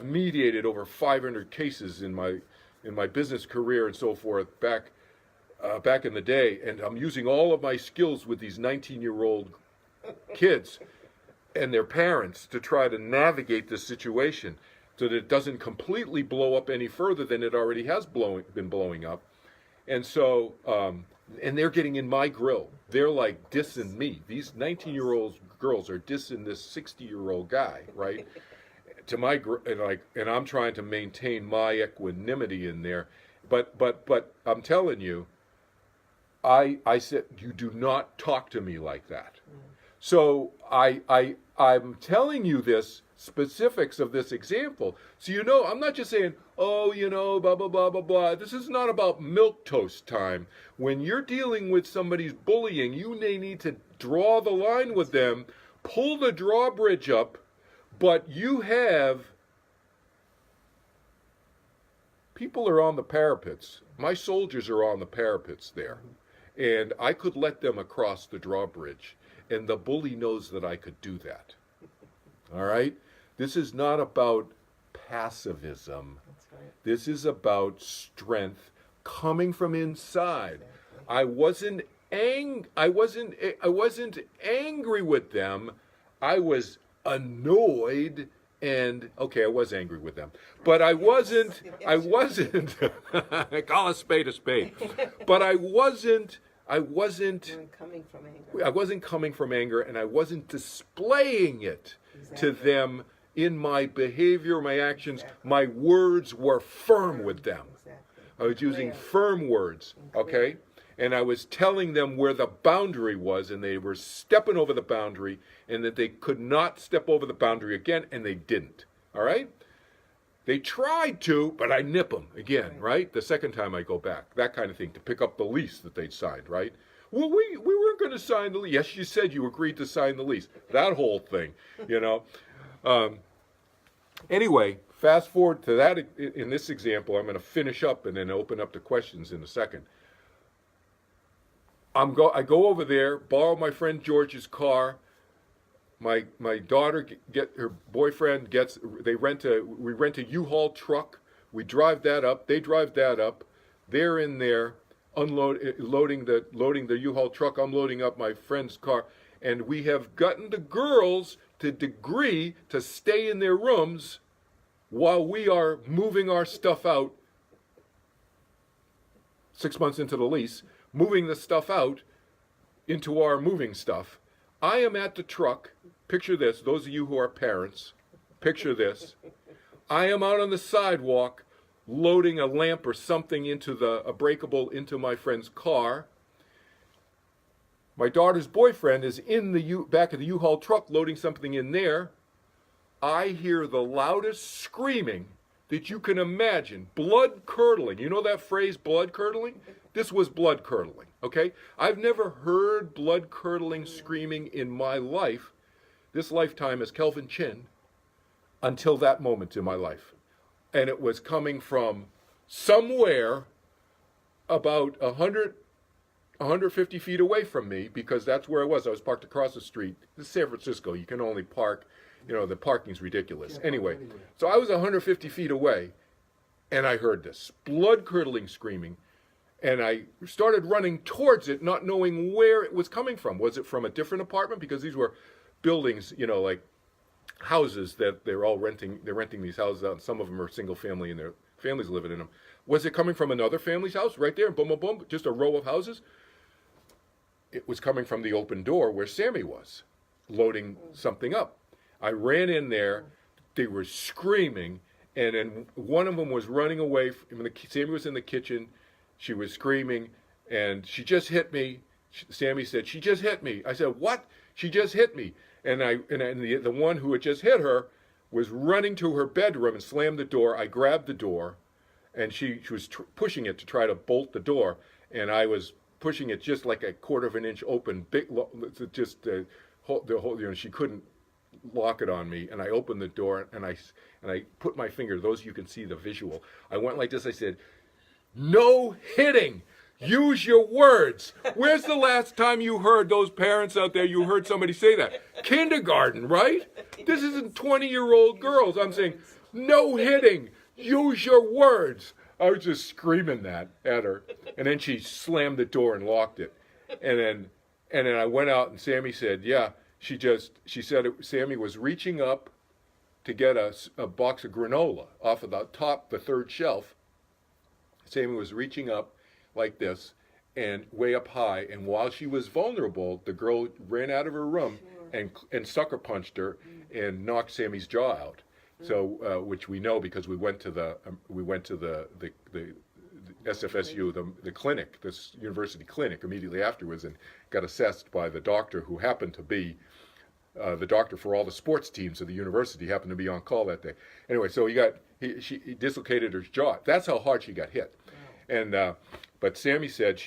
mediated over 500 cases in my business career and so forth back in the day, and I'm using all of my skills with these 19-year-old kids and their parents to try to navigate this situation so that it doesn't completely blow up any further than it already has been blowing up, and so. And they're getting in my grill. They're like dissing me. These 19-year-old girls are dissing this 60-year-old guy, right? To my and I'm trying to maintain my equanimity in there. But I'm telling you, I said, you do not talk to me like that. So I'm telling you this specifics of this example. So you know, I'm not just saying, oh, you know, blah, blah, blah, blah, blah. This is not about milquetoast time. When you're dealing with somebody's bullying, you may need to draw the line with them, pull the drawbridge up, but you have, people are on the parapets. My soldiers are on the parapets there. And I could let them across the drawbridge. And the bully knows that I could do that. All right? This is not about passivism. That's right. This is about strength coming from inside. Exactly. I wasn't angry with them. I was annoyed and okay, I was angry with them. But I wasn't call a spade. But I wasn't Coming from anger. I wasn't coming from anger, and I wasn't displaying it to them in my behavior, my actions. Exactly. My words were firm with them. Exactly. I was using Clear. firm words, okay? And I was telling them where the boundary was, and they were stepping over the boundary, and that they could not step over the boundary again, and they didn't, all right? They tried to, but I nip them again, right? The second time I go back, that kind of thing, to pick up the lease that they'd signed, right? Well, we weren't going to sign the lease. Yes, you said you agreed to sign the lease. That whole thing, you know. Anyway, fast forward to that. In this example, I'm going to finish up and then open up to questions in a second. I go over there, borrow my friend George's car. My daughter her boyfriend we rent a U-Haul truck. We drive that up. They drive that up. They're in there loading the U-Haul truck. I'm loading up my friend's car, and we have gotten the girls to agree to stay in their rooms while we are moving our stuff out. 6 months into the lease, moving the stuff out into our moving stuff. I am at the truck. Picture this. Those of you who are parents, picture this. I am out on the sidewalk loading a lamp or something into a breakable into my friend's car. My daughter's boyfriend is in the back of the U-Haul truck loading something in there. I hear the loudest screaming that you can imagine. Blood curdling. You know that phrase, blood curdling? This was blood curdling, okay? I've never heard blood curdling screaming in my life, this lifetime as Kelvin Chin, until that moment in my life. And it was coming from somewhere about 150 feet away from me, because that's where I was. I was parked across the street. This is San Francisco. You can only park, you know, the parking's ridiculous. Anyway, so I was 150 feet away, and I heard this blood-curdling screaming, and I started running towards it, not knowing where it was coming from. Was it from a different apartment? Because these were buildings, you know, like houses that they're all renting. They're renting these houses out, and some of them are single family, and their families living in them. Was it coming from another family's house right there? Boom, boom, boom, just a row of houses? It was coming from the open door where Sammy was, loading something up. I ran in there. They were screaming, and then one of them was running away. Sammy was in the kitchen. She was screaming, and she just hit me. Sammy said, "She just hit me." I said, "What?" "She just hit me." And the one who had just hit her was running to her bedroom and slammed the door. I grabbed the door, and she was pushing it to try to bolt the door, and I was pushing it just like a quarter of an inch open, just the whole, you know, she couldn't lock it on me. And I opened the door, and I put my finger. Those you can see the visual. I went like this. I said, "No hitting. Use your words." Where's the last time you heard those parents out there, you heard somebody say that? Kindergarten, right? This isn't 20-year-old girls. I'm saying, no hitting. Use your words. I was just screaming that at her. And then she slammed the door and locked it. And then I went out, and Sammy said, yeah, she said Sammy was reaching up to get a box of granola off of the third shelf. Sammy was reaching up like this and way up high, and while she was vulnerable, the girl ran out of her room and sucker punched her and knocked Sammy's jaw out. So which we know because we went to the SFSU, the clinic, this university clinic, immediately afterwards, and got assessed by the doctor who happened to be the doctor for all the sports teams of the university, happened to be on call that day. Anyway, so he dislocated her jaw. That's how hard she got hit. Wow. And but Sammy said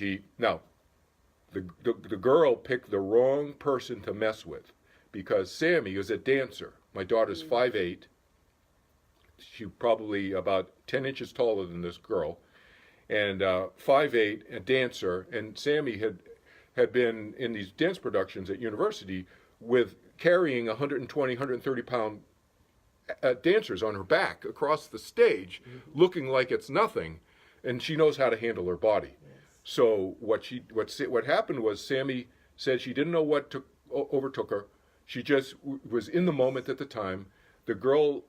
the girl picked the wrong person to mess with, because Sammy is a dancer. My daughter's 5'8". She's probably about 10 inches taller than this girl, and 5'8", a dancer. And Sammy had been in these dance productions at university with carrying 120, 130-pound dancers on her back across the stage, looking like it's nothing, and she knows how to handle her body. Yes. So what happened was, Sammy said she didn't know what overtook her. She just was in the moment at the time. The girl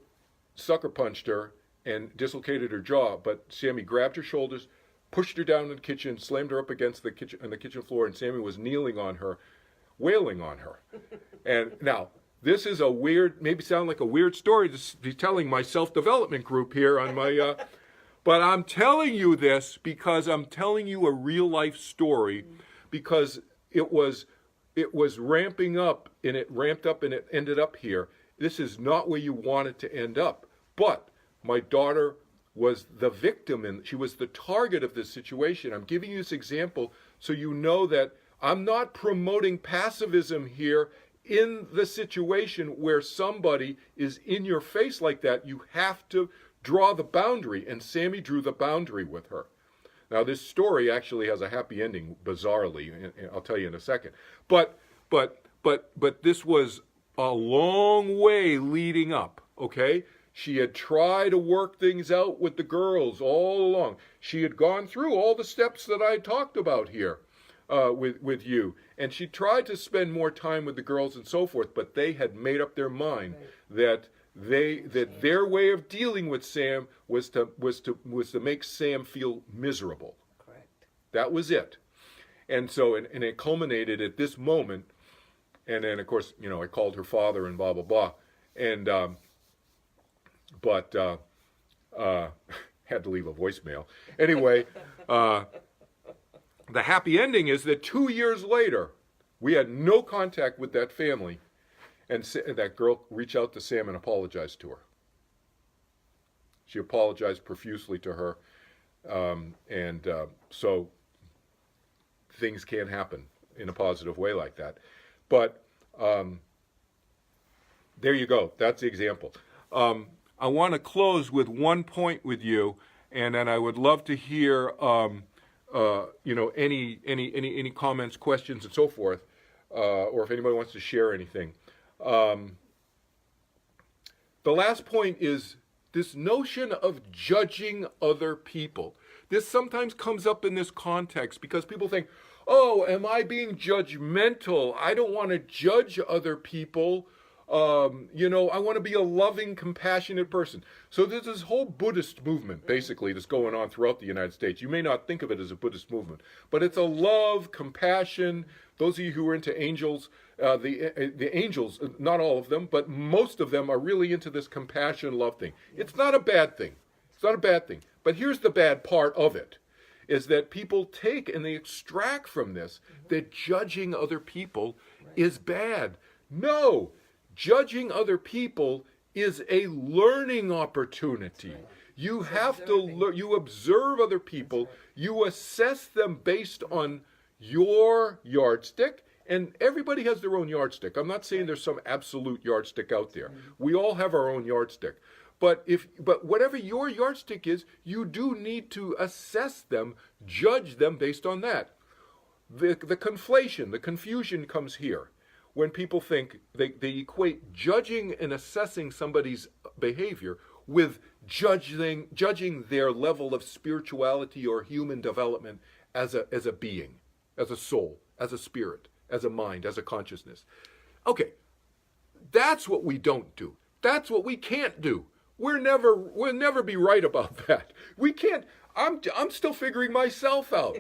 sucker punched her and dislocated her jaw, but Sammy grabbed her shoulders, pushed her down in the kitchen, slammed her up against the kitchen floor, and Sammy was kneeling on her, wailing on her. And now, this is a weird, maybe sound like a weird story to be telling my self-development group here on my, but I'm telling you this because I'm telling you a real-life story, because it was ramping up, and it ramped up, and it ended up here. This is not where you want it to end up. But my daughter was the victim, and she was the target of this situation. I'm giving you this example so you know that I'm not promoting pacifism here. In the situation where somebody is in your face like that, you have to draw the boundary, and Sammy drew the boundary with her. Now, this story actually has a happy ending, bizarrely, and I'll tell you in a second. But this was a long way leading up, okay? She had tried to work things out with the girls all along. She had gone through all the steps that I talked about here with you. And she tried to spend more time with the girls and so forth, but they had made up their mind that their way of dealing with Sam was to make Sam feel miserable. Correct. That was it. And so, and it culminated at this moment. And then, of course, I called her father and blah, blah, blah. And, had to leave a voicemail. Anyway, the happy ending is that 2 years later, we had no contact with that family, and that girl reached out to Sam and apologized to her. She apologized profusely to her, so things can happen in a positive way like that. But there you go. That's the example. I want to close with one point with you, and then I would love to hear any comments, questions, and so forth, or if anybody wants to share anything. The last point is this notion of judging other people. This sometimes comes up in this context because people think, oh, am I being judgmental? I don't want to judge other people. I want to be a loving, compassionate person. So there's this whole Buddhist movement, basically, that's going on throughout the United States. You may not think of it as a Buddhist movement, but it's a love, compassion. Those of you who are into angels, the angels, not all of them, but most of them are really into this compassion, love thing. It's not a bad thing. It's not a bad thing. But here's the bad part of it, is that people take and they extract from this that judging other people is bad. No. Judging other people is a learning opportunity. You have to learn. You observe other people. You assess them based on your yardstick. And everybody has their own yardstick. I'm not saying there's some absolute yardstick out there. We all have our own yardstick. But whatever your yardstick is, you do need to assess them, judge them based on that. The conflation, the confusion comes here. When people think they equate judging and assessing somebody's behavior with judging their level of spirituality or human development as a being, as a soul, as a spirit, as a mind, as a consciousness. Okay, that's what we don't do. That's what we can't do. We'll never be right about that. We can't. I'm still figuring myself out.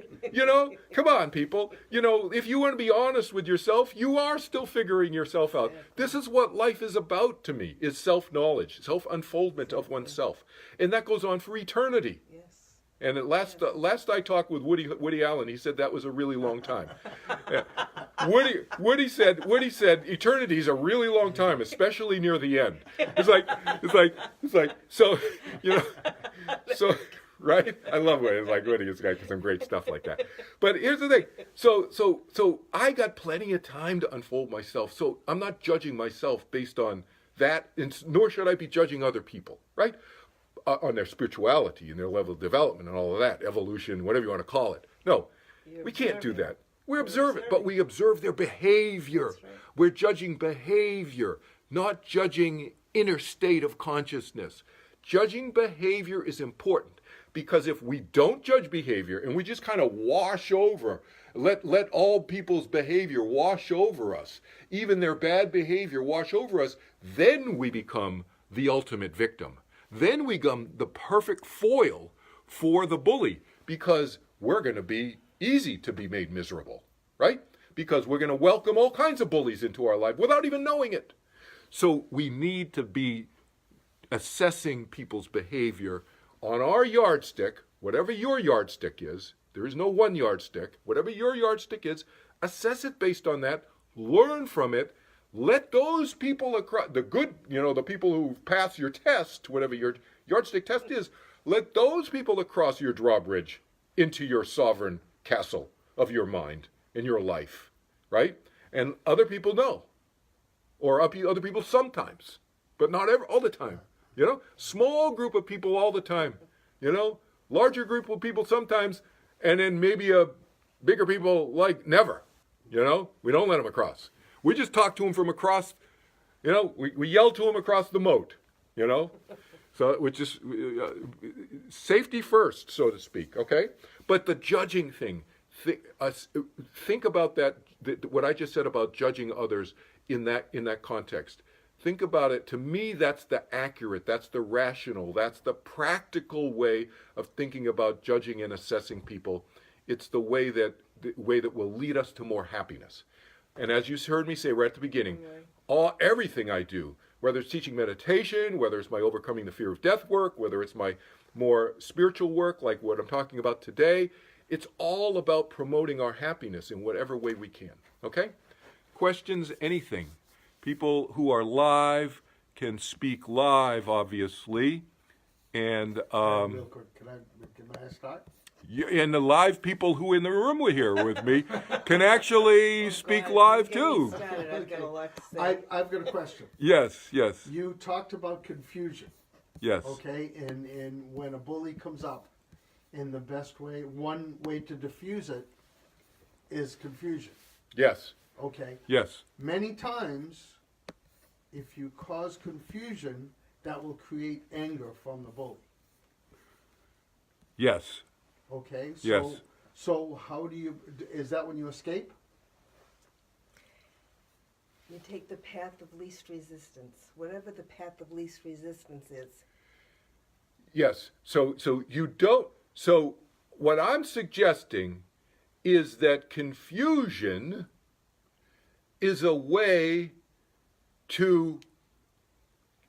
Come on, people. If you want to be honest with yourself, you are still figuring yourself out. This is what life is about to me, is self-knowledge, self-unfoldment of oneself. And that goes on for eternity. Yes. And at last I talked with Woody Allen, he said that was a really long time. Yeah. Woody said eternity is a really long time, especially near the end. It's like so, so. Right? I love Woody. It's like Woody has got some great stuff like that. But here's the thing. So I got plenty of time to unfold myself. So I'm not judging myself based on that, nor should I be judging other people, right? On their spirituality and their level of development and all of that, evolution, whatever you want to call it. No, we can't do that. We observe it, but we observe their behavior. Right. We're judging behavior, not judging inner state of consciousness. Judging behavior is important. Because if we don't judge behavior and we just kind of wash over, let all people's behavior wash over us, even their bad behavior wash over us, then we become the ultimate victim. Then we become the perfect foil for the bully because we're going to be easy to be made miserable, right? Because we're going to welcome all kinds of bullies into our life without even knowing it. So we need to be assessing people's behavior on our yardstick, whatever your yardstick is. There is no one yardstick. Whatever your yardstick is, assess it based on that, learn from it, let those people across, the good, the people who pass your test, whatever your yardstick test is, let those people across your drawbridge into your sovereign castle of your mind and your life, right? And other people no. Or other people sometimes, but not all the time. Small group of people all the time, larger group of people sometimes, and then maybe a bigger people like never, we don't let them across. We just talk to them from across, we yell to them across the moat, so which is safety first, so to speak, okay? But the judging thing, think about that, what I just said about judging others in that context. Think about it. To me, that's the accurate, that's the rational, that's the practical way of thinking about judging and assessing people. It's the way that will lead us to more happiness. And as you heard me say right at the beginning, everything I do, whether it's teaching meditation, whether it's my overcoming the fear of death work, whether it's my more spiritual work like what I'm talking about today, it's all about promoting our happiness in whatever way we can. Okay? Questions, anything? People who are live can speak live, obviously, and real quick, can I start? And the live people who in the room were here with me can actually speak live too. I've got a question. Yes. You talked about confusion. Yes. Okay, and when a bully comes up, in the best way, one way to diffuse it is confusion. Yes. Okay. Yes. Many times, if you cause confusion, that will create anger from the bully. Yes. Okay. Yes. So how do you? Is that when you escape? You take the path of least resistance, whatever the path of least resistance is. Yes. So you don't. So what I'm suggesting is that confusion is a way to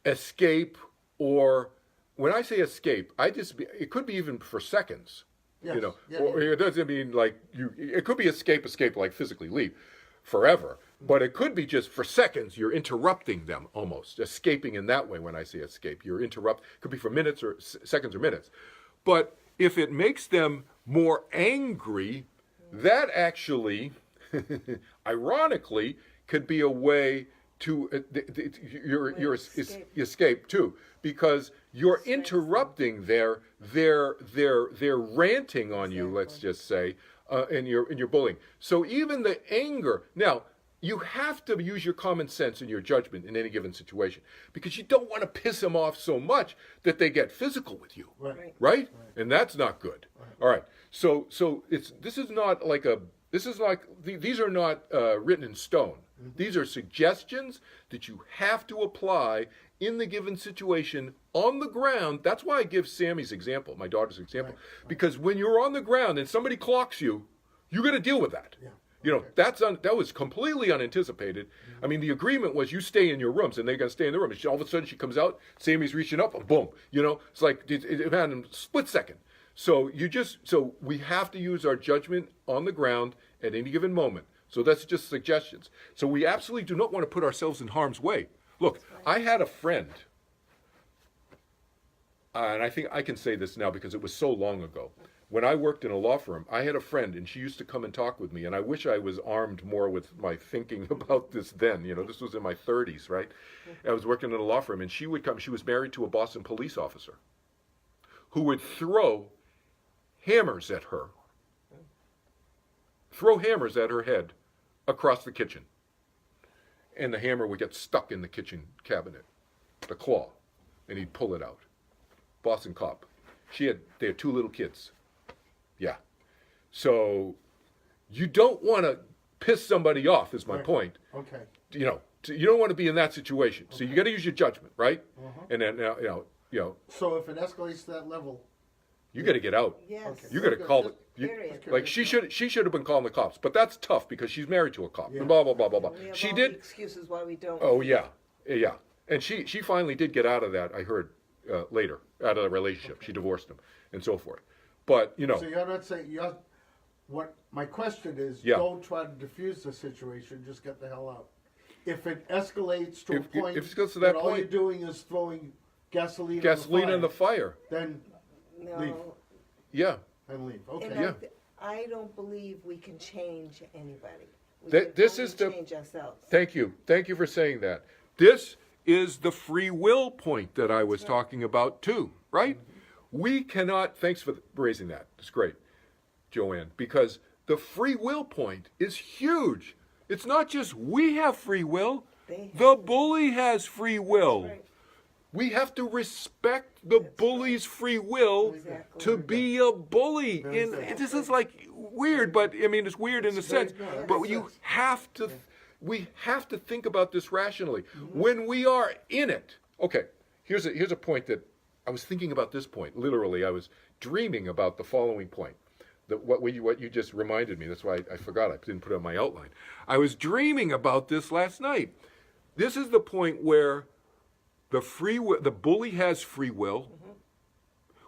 escape, or when I say escape, it could be even for seconds, Yes. Or it doesn't mean like it could be escape like physically leave forever, but it could be just for seconds, you're interrupting them almost, escaping in that way. When I say escape, it could be for minutes or seconds or minutes. But if it makes them more angry, that actually, ironically, could be a way to your escape too, because you're interrupting their ranting on you. Let's just say, in your bullying. So even the anger now. You have to use your common sense and your judgment in any given situation, because you don't want to piss them off so much that they get physical with you, right? And that's not good. All right. So these are not written in stone. Mm-hmm. These are suggestions that you have to apply in the given situation on the ground. That's why I give Sammy's example, my daughter's example, because when you're on the ground and somebody clocks you, you're going to deal with that. Yeah. That was completely unanticipated. I mean, the agreement was you stay in your rooms, and they're going to stay in the room. And all of a sudden, she comes out, Sammy's reaching up, and boom. It's like it happened in a split second. So so we have to use our judgment on the ground at any given moment. So that's just suggestions. So we absolutely do not want to put ourselves in harm's way. Look, I had a friend, and I think I can say this now because it was so long ago. When I worked in a law firm, I had a friend, and she used to come and talk with me, and I wish I was armed more with my thinking about this then. You know, this was in my 30s, right? I was working in a law firm, and she would come. She was married to a Boston police officer who would throw hammers at her, head across the kitchen. And the hammer would get stuck in the kitchen cabinet, the claw, and he'd pull it out. Boston cop. They had 2 little kids. Yeah. So you don't want to piss somebody off, is my point. Okay. You know, you don't want to be in that situation. So you got to use your judgment, right? And then, you know. So if it escalates to that level, you got to get out. Yes. Okay. You got to call it. Period. Like she should have been calling the cops, but that's tough because she's married to a cop. Yeah. And blah blah blah blah blah. We have She all did. the excuses why we don't. Oh yeah, yeah. And she finally did get out of that. I heard later out of the relationship. She divorced him and so forth. But you know. so you're not saying what my question is, Yeah. don't try to diffuse the situation, just get the hell out. If it escalates to a point if it goes to that all you're point- doing is throwing gasoline Gasoline in the fire. then No. leave. Yeah. And leave. And Okay. Yeah. I don't believe we can change anybody. We That- can this only is the- change ourselves. Thank you. Thank you for saying that. This is the free will point that I was talking about too, right? We cannot, thanks for raising that. It's great, Joanne, because the free will point is huge. It's not just we have free will, They have the bully has free will. Right. We have to respect the bully's free will Exactly. to be a bully. Very And good. this is like weird, but I mean it's weird in a very sense. good. But Makes you sense. have to, we have to think about this rationally when we are in it. Okay, here's a point that I was thinking about. This point, literally, I was dreaming about the following point. What you just reminded me. That's why I forgot. I didn't put it on my outline. I was dreaming about this last night. This is the point where the bully has free will.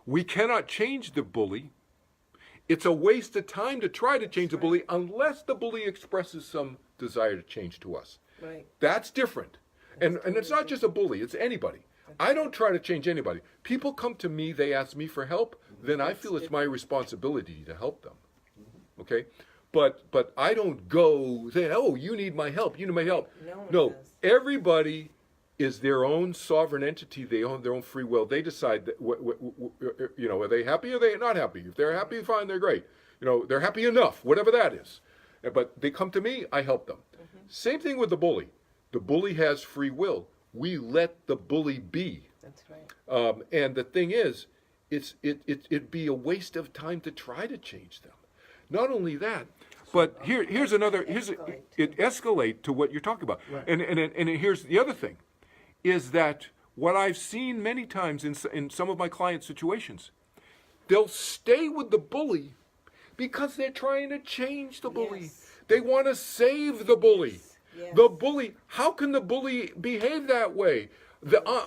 We cannot change the bully. It's a waste of time to try to change the bully unless the bully expresses some desire to change to us. Right. That's different. And it's not just a bully, it's anybody. I don't try to change anybody. People come to me, they ask me for help, then I feel it's my responsibility to help them. Okay? But I don't go saying, oh, you need my help, you need my help. No one No, does. everybody is their own sovereign entity. They own their own free will. They decide that, you know, are they happy or are they not happy? If they're happy, fine, they're great. You know, they're happy enough, whatever that is. But they come to me, I help them. Same thing with the bully. The bully has free will. We let the bully be. That's right. And the thing is, it'd be a waste of time to try to change them. Not only that, but here's it escalate to what you're talking about. Right. And here's the other thing, is that what I've seen many times in some of my client situations, they'll stay with the bully because they're trying to change the bully. Yes. They want to save the bully. Yes. The bully, how can the bully behave that way?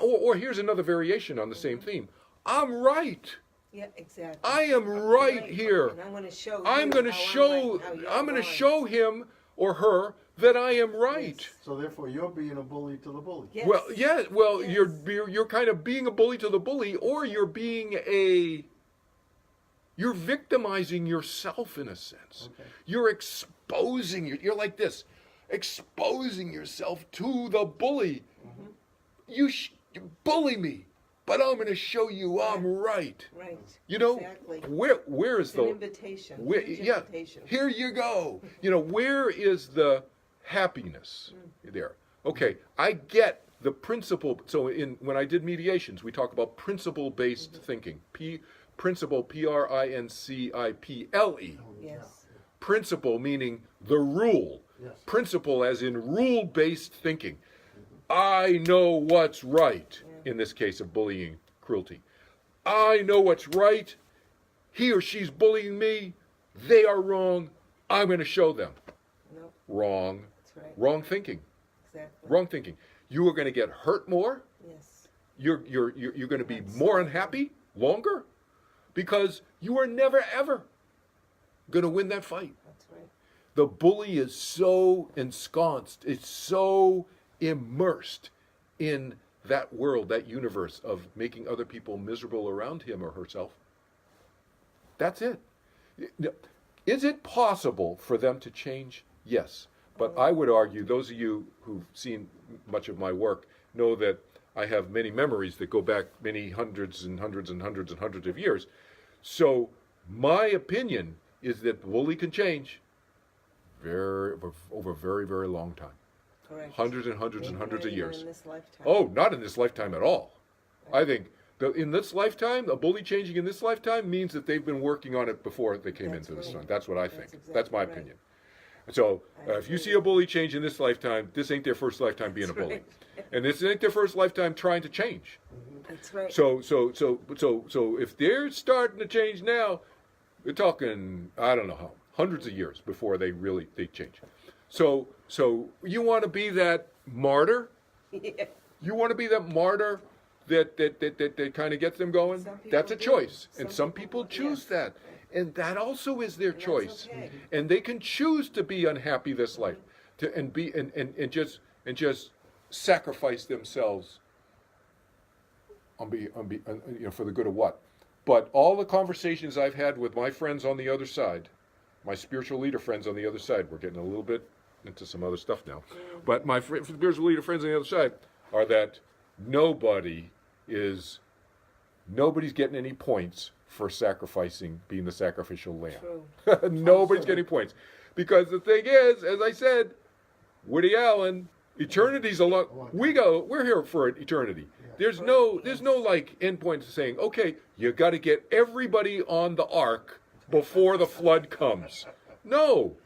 Or here's another variation on the same theme. I'm right. Yeah, exactly. I am right here. And I'm going to show I'm you going to how show I'm right, how you're I'm going to wrong. show him or her that I am right. Yes. So therefore, you're being a bully to the bully. Yes. Well, yeah, well, Yes. you're kind of being a bully to the bully, or you're victimizing yourself in a sense. Okay. You're exposing you're like this, exposing yourself to the bully. You bully me, but I'm going to show you I'm right. Right. You know, Exactly. where is It's an the invitation. where, Huge yeah, invitation. here you go. You know, where is the happiness there? Okay, I get the principle. So when I did mediations, we talk about principle-based thinking. Principle, Principle. Yes. Principle meaning the rule. Yes. Principle as in rule-based thinking. I know what's right in this case of bullying, cruelty. I know what's right. He or she's bullying me. They are wrong. I'm going to show them. No, Wrong. that's right. Wrong thinking. Exactly. Wrong thinking. You are going to get hurt more. Yes. You're going to be more unhappy longer because you are never, ever going to win that fight. That's right. The bully is so ensconced, it's so immersed in that world, that universe of making other people miserable around him or herself. That's it. Is it possible for them to change? Yes. But I would argue, those of you who've seen much of my work know that I have many memories that go back many hundreds and hundreds and hundreds and hundreds of years. So my opinion is that the bully can change over a very, very long time. Correct. Hundreds and hundreds and hundreds of Maybe years. even in this lifetime. Oh, not in this lifetime at all. I think in this lifetime, a bully changing in this lifetime means that they've been working on it before they came That's into this right. one. That's what I think. That's That's my exactly right. opinion. So I if you agree. see a bully change in this lifetime, this ain't their first lifetime being a That's bully. right. And this ain't their first lifetime trying to change. That's right. So if they're starting to change now, we're talking, I don't know how, hundreds of years before they change. So you want to be that martyr? Yeah. You want to be that martyr that kind of gets them going? Some people That's a do. choice. Some And some people people choose yes. that. And that also is their And that's choice. okay. And they can choose to be unhappy this life, and just sacrifice themselves for the good of what? But all the conversations I've had with my friends on the other side, my spiritual leader friends on the other side, we're getting a little bit into some other stuff now, but my spiritual leader friends on the other side are that nobody's getting any points for sacrificing, being the sacrificial lamb. True. Nobody's getting points. Because the thing is, as I said, Woody Allen, eternity's a lot. We're here for an eternity. There's no like end point to saying, okay, you got to get everybody on the ark before the flood comes. No,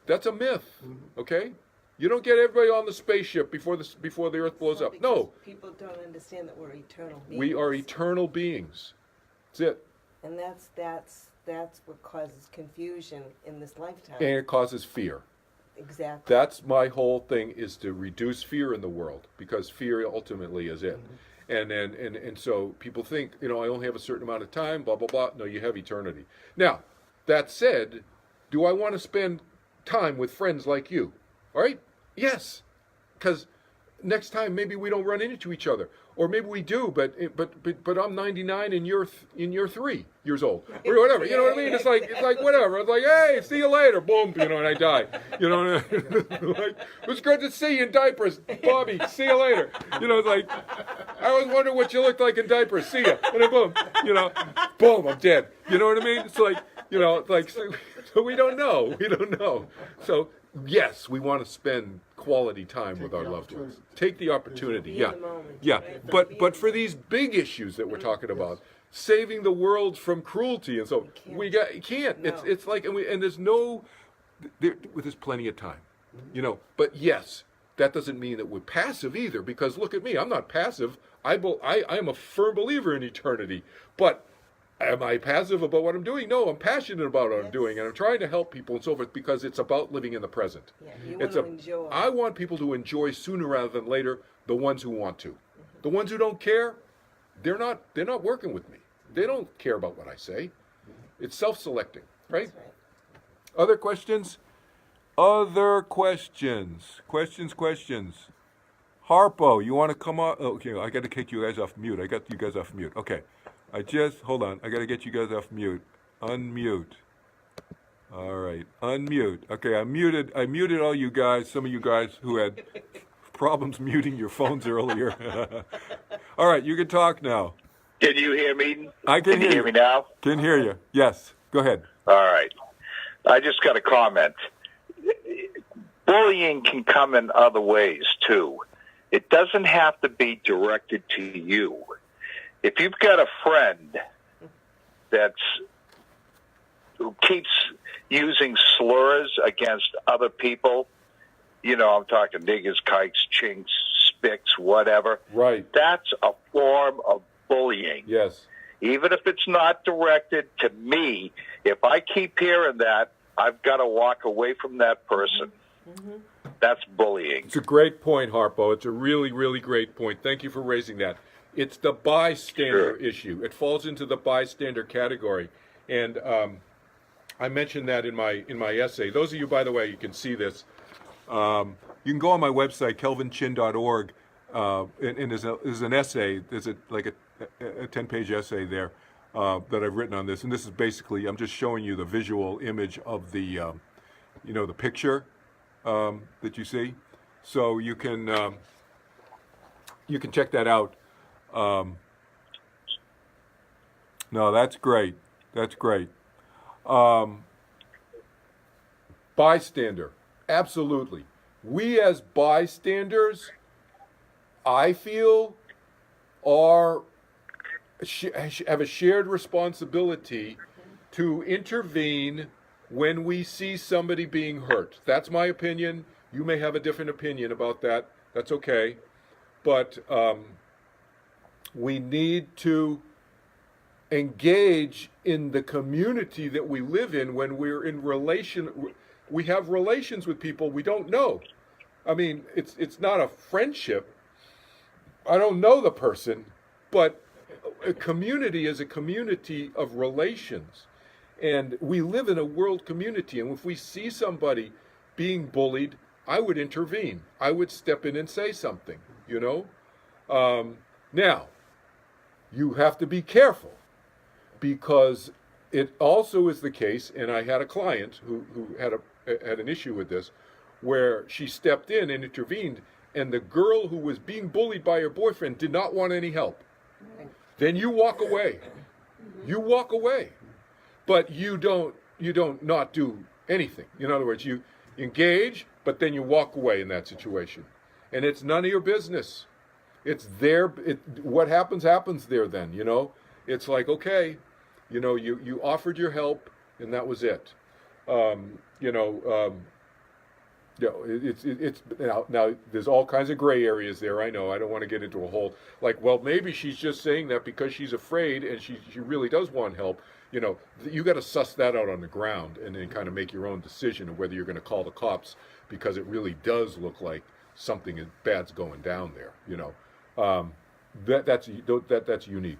that's a myth. Okay, you don't get everybody on the spaceship before the earth blows Well, up. No, because people don't understand that we're eternal beings. we are eternal beings. That's it. And that's what causes confusion in this lifetime. And it causes fear. Exactly. That's my whole thing, is to reduce fear in the world, because fear ultimately is it. And so people think, I only have a certain amount of time, blah, blah, blah. No, you have eternity. Now, that said, do I want to spend time with friends like you? All right? Yes. Because next time maybe we don't run into each other. Or maybe we do, but I'm 99 and you're 3 years old, or whatever. You know what I mean? It's like whatever. It's like, hey, see you later, boom, and I die. Like, it was good to see you in diapers, Bobby. See you later. It's like, I always wonder what you looked like in diapers. See ya, and then boom, boom, I'm dead. You know what I mean? It's like, so we don't know. We don't know. So yes, we want to spend quality time with our loved ones. Take the opportunity. Be Yeah. in the moment, Yeah. right? But for these big issues that we're talking about, saving the world from cruelty and so you can't. No. It's like, and there's plenty of time. But yes, that doesn't mean that we're passive either, because look at me, I'm not passive. I am a firm believer in eternity. But am I passive about what I'm doing? No, I'm passionate about what I'm doing, and I'm trying to help people and so forth, because it's about living in the present. Yeah, you want to enjoy. I want people to enjoy sooner rather than later, the ones who want to. The ones who don't care, they're not working with me. They don't care about what I say. It's self-selecting, right? That's right. Other questions? Other questions? Questions? Harpo, you want to come on? Oh, okay, I got to kick you guys off mute. I got you guys off mute. Okay. Hold on. I got to get you guys off mute. Unmute. All right. Unmute. Okay, I muted all you guys, some of you guys who had problems muting your phones earlier. All right, you can talk now. Can you hear me? I can hear you. you. Me now? Can hear you. Yes. Go ahead. All right. I just got a comment. Bullying can come in other ways, too. It doesn't have to be directed to you. If you've got a friend who keeps using slurs against other people, I'm talking niggers, kikes, chinks, spicks, whatever. Right. That's a form of bullying. Yes. Even if it's not directed to me, if I keep hearing that, I've got to walk away from that person. Mm-hmm. That's bullying. It's a great point, Harpo. It's a really, really great point. Thank you for raising that. It's the bystander Sure. issue. It falls into the bystander category, and I mentioned that in my essay. Those of you, by the way, you can see this. You can go on my website, kelvinchin.org, and there's an essay. There's like a 10-page essay there that I've written on this, and this is basically, I'm just showing you the visual image of the the picture that you see. So you can check that out. No, that's great. That's great. Bystander, absolutely. We as bystanders, I feel, have a shared responsibility to intervene when we see somebody being hurt. That's my opinion. You may have a different opinion about that. That's okay. But we need to engage in the community that we live in when we're in relation. We have relations with people we don't know. I mean, it's not a friendship. I don't know the person, but a community is a community of relations. And we live in a world community. And if we see somebody being bullied, I would intervene. I would step in and say something, Now, you have to be careful, because it also is the case, and I had a client who had an issue with this, where she stepped in and intervened, and the girl who was being bullied by her boyfriend did not want any help. Then you walk away. You walk away. But you don't not do anything. In other words, you engage, but then you walk away in that situation. And it's none of your business. It's there. What happens there then, It's like, okay, you offered your help, and that was it. It's now there's all kinds of gray areas there. I know. I don't want to get into a whole, like, well, maybe she's just saying that because she's afraid and she really does want help. You got to suss that out on the ground and then kind of make your own decision of whether you're going to call the cops, because it really does look like something bad's going down there. That's unique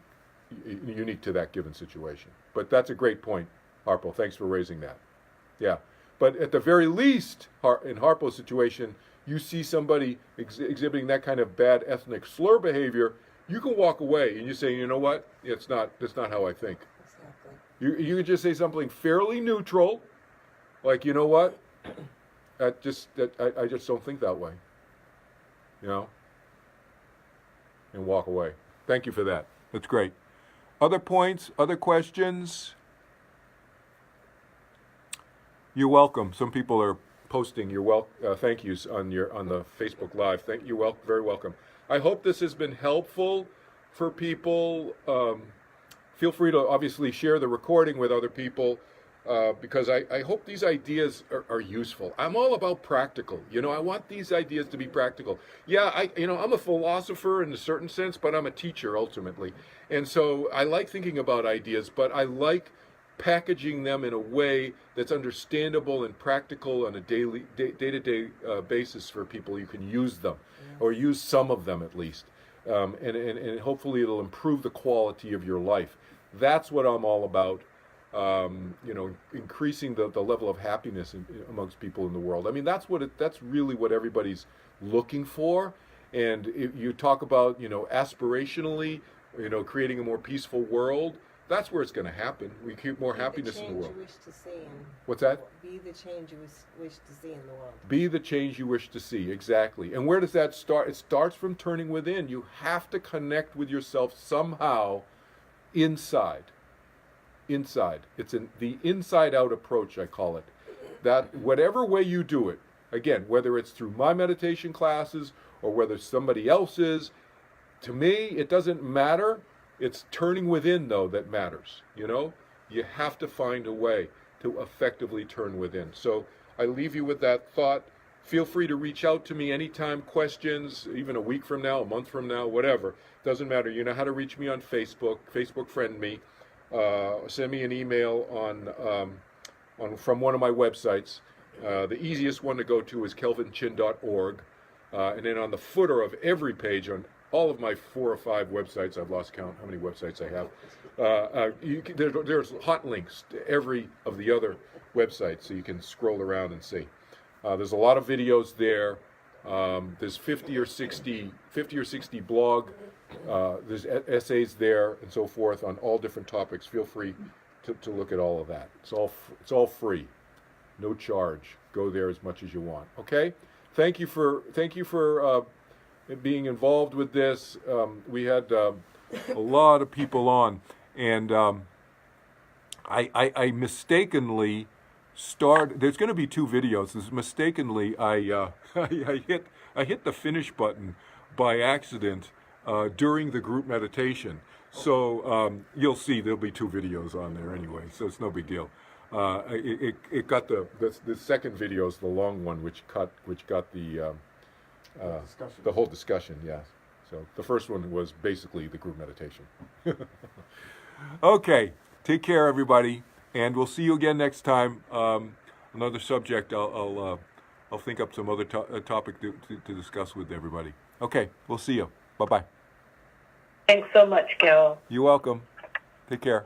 to that given situation. But that's a great point, Harpo. Thanks for raising that. Yeah. But at the very least, in Harpo's situation, you see somebody exhibiting that kind of bad ethnic slur behavior, you can walk away and you say, you know what? That's not how I think. Exactly. You can just say something fairly neutral, like, you know what? I just don't think that way. And walk away. Thank you for that. That's great. Other points? Other questions? You're welcome. Some people are posting thank yous on the Facebook Live. Very welcome. I hope this has been helpful for people. Feel free to obviously share the recording with other people, because I hope these ideas are useful. I'm all about practical. I want these ideas to be practical. Yeah, I'm a philosopher in a certain sense, but I'm a teacher ultimately. And so I like thinking about ideas, but I like packaging them in a way that's understandable and practical on a day-to-day basis for people. You can use them, or use some of them at least, and hopefully it'll improve the quality of your life. That's what I'm all about. Increasing the level of happiness amongst people in the world. I mean, that's really what everybody's looking for. And you talk about, aspirationally, creating a more peaceful world. That's where it's going to happen. We keep more happiness in the world. Be the change you wish to see. What's that? Be the change you wish to see in the world. Be the change you wish to see, exactly. And where does that start? It starts from turning within. You have to connect with yourself somehow inside. Inside. It's the inside-out approach, I call it. That whatever way you do it, again, whether it's through my meditation classes or whether somebody else's, to me, it doesn't matter. It's turning within, though, that matters. You have to find a way to effectively turn within. So I leave you with that thought. Feel free to reach out to me anytime, questions, even a week from now, a month from now, whatever. Doesn't matter. You know how to reach me on Facebook. Facebook friend me. Send me an email from one of my websites. The easiest one to go to is kelvinchin.org. And then on the footer of every page on all of my 4 or 5 websites. I've lost count how many websites I have. There's hot links to every of the other websites, so you can scroll around and see. There's a lot of videos there. There's 50 or 60 blog. There's essays there and so forth on all different topics. Feel free to look at all of that. It's all free, no charge. Go there as much as you want. Okay. Thank you for being involved with this. We had a lot of people on, and I mistakenly started. There's going to be 2 videos. Mistakenly, I hit the finish button by accident during the group meditation. So you'll see there'll be 2 videos on there anyway. So it's no big deal. It got the second video is the long one, which got the whole discussion. Yeah. So the first one was basically the group meditation. Okay. Take care, everybody, and we'll see you again next time. Another subject. I'll think up some other topic to discuss with everybody. Okay. We'll see you. Bye-bye. Thanks so much, Carol. You're welcome. Take care.